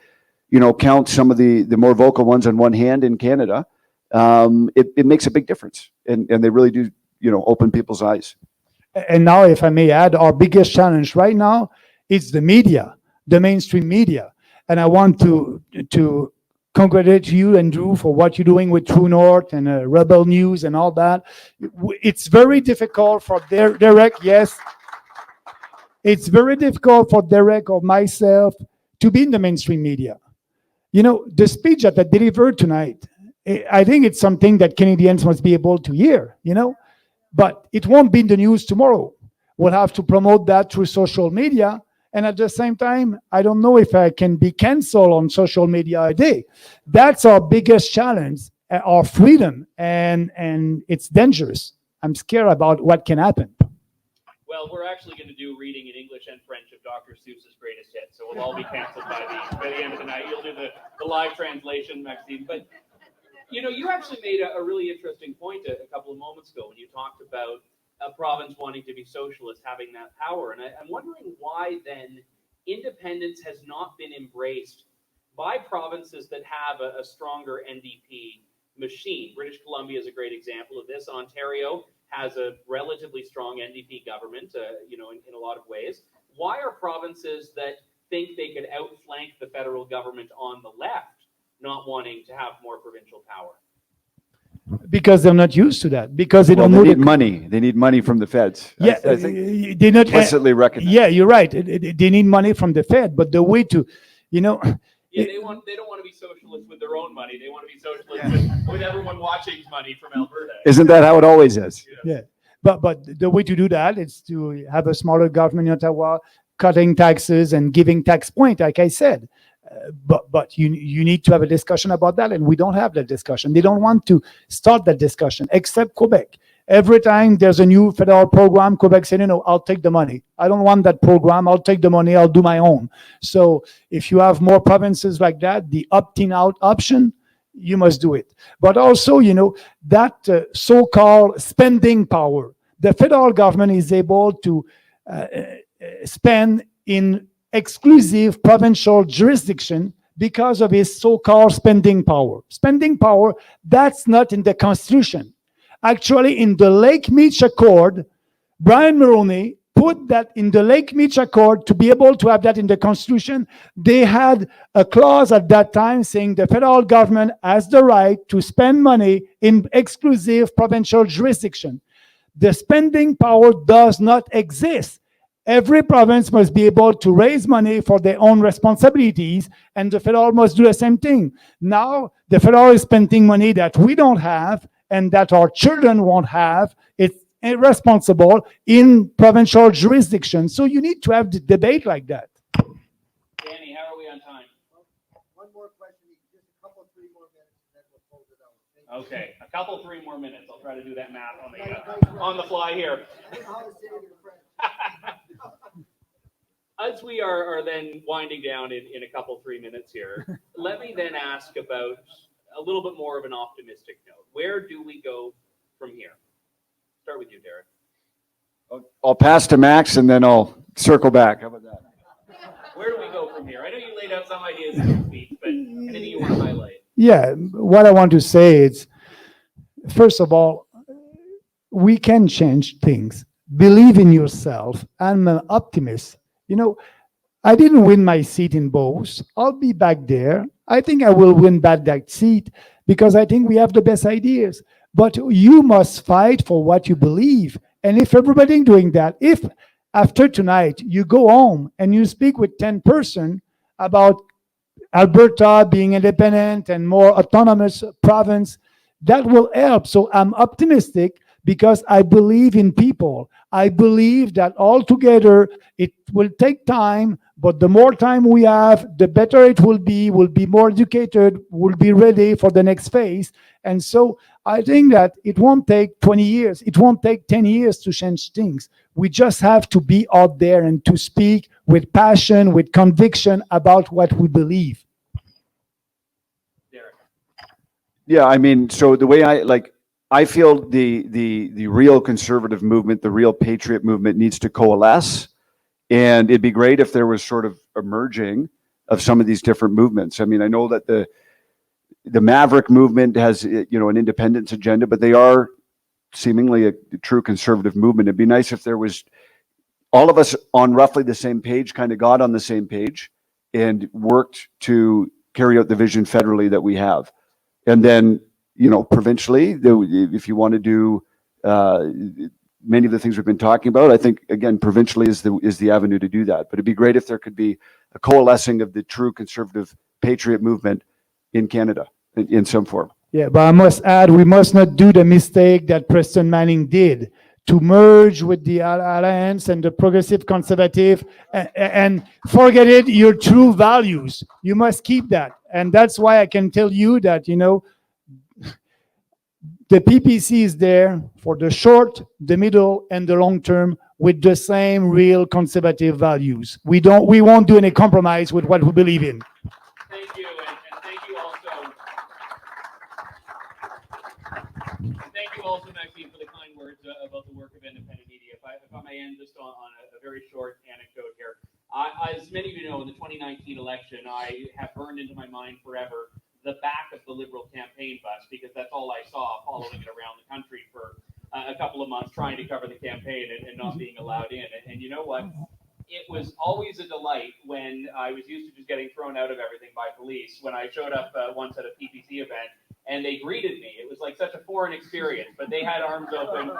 count some of the more vocal ones on one hand in Canada. It makes a big difference, and they really do, open people's eyes. And now, if I may add, our biggest challenge right now is the media, the mainstream media. And I want to congratulate you and Drew for what you're doing with True North and Rebel News and all that. It's very difficult for Derek, yes. It's very difficult for Derek or myself to be in the mainstream media. The speech that I delivered tonight, I think it's something that Canadians must be able to hear, but it won't be in the news tomorrow. we'll have to promote that through social media. And at the same time, I don't know if I can be canceled on social media a day. That's our biggest challenge, our freedom, and it's dangerous. I'm scared about what can happen. Well, we're actually going to do reading in English and French of Dr. Seuss's greatest hits, so we'll all be canceled by the end of the night. You'll do the live translation, Maxime. But you actually made a really interesting point a couple of moments ago when you talked about a province wanting to be socialist, having that power. And I'm wondering why then independence has not been embraced by provinces that have a stronger NDP machine. British Columbia is a great example of this. Ontario has a relatively strong NDP government, in a lot of ways. Why are provinces that think they could outflank the federal government on the left not wanting to have more provincial power? Because they're not used to that. Because they Well, don't they know need money. They need money from the feds. Yeah, I think they not implicitly recognize. Yeah, you're right. They need money from the Fed, but the way to, Yeah, they don't want to be socialist with their own money. They want to be socialist with everyone watching's money from Alberta. Isn't that how it always is? Yeah, but the way to do that is to have a smaller government in Ottawa, cutting taxes and giving tax point, like I said. But you need to have a discussion about that, and we don't have that discussion. They don't want to start that discussion, except Quebec. Every time there's a new federal program, Quebec said, I'll take the money. I don't want that program. I'll take the money. I'll do my own. So if you have more provinces like that, the opting out option, you must do it. But also, that so-called spending power, the federal government is able to spend in exclusive provincial jurisdiction because of his so-called spending power. Spending power, that's not in the Constitution. Actually, in the Lake Meech Accord, Brian Mulroney put that in the Lake Meech Accord to be able to have that in the Constitution. They had a clause at that time saying the federal government has the right to spend money in exclusive provincial jurisdiction. The spending power does not exist. Every province must be able to raise money for their own responsibilities, and the federal must do the same thing. Now, the federal is spending money that we don't have and that our children won't have. It's irresponsible in provincial jurisdiction. So you need to have the debate like that. Danny, how are we on time? One more question, just a couple, 3 more minutes, and then we'll close it out. Okay, a couple, 3 more minutes. I'll try to do that math on the fly here. As we are then winding down in a couple, 3 minutes here, let me then ask about a little bit more of an optimistic note. Where do we go from here? Start with you, Derek. I'll pass to Max and then I'll circle back. How about that? Where do we go from here? I know you laid out some ideas in your speech, but anything you want to highlight? Yeah, what I want to say is, first of all, we can change things. Believe in yourself. I'm an optimist. I didn't win my seat in Beauce. I'll be back there. I think I will win back that seat because I think we have the best ideas. But you must fight for what you believe. And if everybody doing that, if after tonight you go home and you speak with 10 persons about Alberta being independent and more autonomous province, that will help. So I'm optimistic because I believe in people. I believe that all together it will take time, but the more time we have, the better it will be. We'll be more educated, we'll be ready for the next phase. And so I think that it won't take 20 years. It won't take 10 years to change things. We just have to be out there and to speak with passion, with conviction about what we believe. Derek. Yeah, I mean, so the way I feel the real conservative movement, the real patriot movement needs to coalesce. And it'd be great if there was sort of a merging of some of these different movements. I mean, I know that the Maverick movement has, an independence agenda, but they are seemingly a true conservative movement. It'd be nice if there was all of us on roughly the same page, kind of got on the same page and worked to carry out the vision federally that we have. And then, provincially, if you want to do many of the things we've been talking about, I think, again, provincially is the avenue to do that. But it'd be great if there could be a coalescing of the true conservative patriot movement in Canada in some form. Yeah, but I must add, we must not do the mistake that Preston Manning did to merge with the Alliance and the Progressive Conservative, and forget it, your true values. You must keep that. And that's why I can tell you that, the PPC is there for the short, the middle, and the long term with the same real conservative values. We won't do any compromise with what we believe in. Thank you, and thank you also. Thank you also, Maxime, for the kind words about the work of independent media. If I may end just on a very short anecdote here. As many of you know, in the 2019 election, I have burned into my mind forever the back of the Liberal campaign bus, because that's all I saw following it around the country for a couple of months, trying to cover the campaign and not being allowed in. And you know what? It was always a delight when I was used to just getting thrown out of everything by police. When I showed up once at a PPC event and they greeted me, it was like such a foreign experience, but they had arms open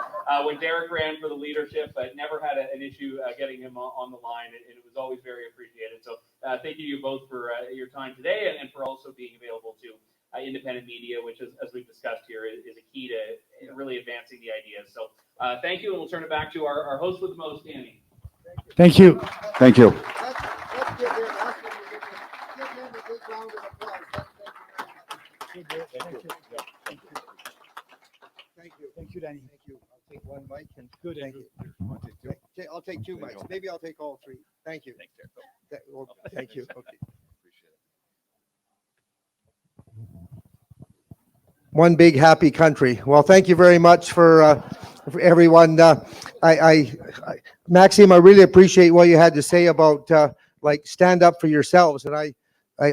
when Derek ran for the leadership, but never had an issue getting him on the line, and it was always very appreciated. So thank you both for your time today and for also being available to independent media, which, as we've discussed here, is a key to really advancing the ideas. So thank you, and we'll turn it back to our host with the most, Danny. Thank you. Thank you. Let's give him a big round of applause. Thank you. Thank you, Danny. Thank you. I'll take one mic and Good. thank you. I'll take two mics. Maybe I'll take all three. Thank you. Thank you. Okay. One big happy country. Well, thank you very much for everyone. Maxime, I really appreciate what you had to say about like stand up for yourselves. And I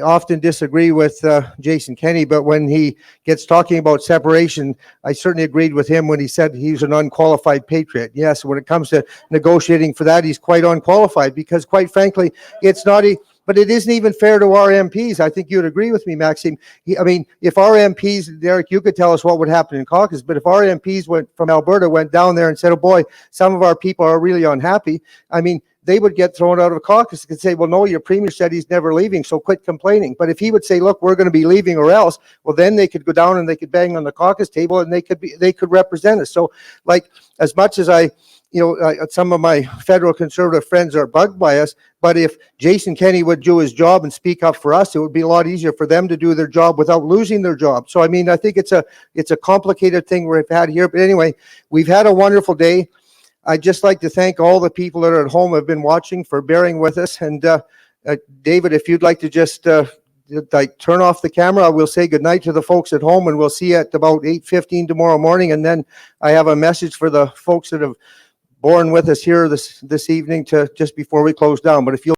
often disagree with Jason Kenney, but when he gets talking about separation, I certainly agreed with him when he said he's an unqualified patriot. Yes, when it comes to negotiating for that, he's quite unqualified, because quite frankly, it's not but it isn't even fair to our MPs. I think you'd agree with me, Maxime. I mean, if our MPs, Derek, you could tell us what would happen in caucus, but if our MPs from Alberta went down there and said, oh boy, some of our people are really unhappy, I mean, they would get thrown out of caucus and say, well, no, your premier said he's never leaving, so quit complaining. But if he would say, look, we're going to be leaving or else, well, then they could go down and they could bang on the caucus table and they could represent us. So, like, as much as some of my federal conservative friends are bugged by us, but if Jason Kenney would do his job and speak up for us, it would be a lot easier for them to do their job without losing their job. So, I mean, I think it's a complicated thing we've had here. But anyway, we've had a wonderful day. I'd just like to thank all the people that are at home who have been watching for bearing with us. And David, if you'd like to just turn off the camera, we'll say goodnight to the folks at home, and we'll see you at about 8:15 tomorrow morning. And then I have a message for the folks that have borne with us here this evening to just before we close down. But if you'll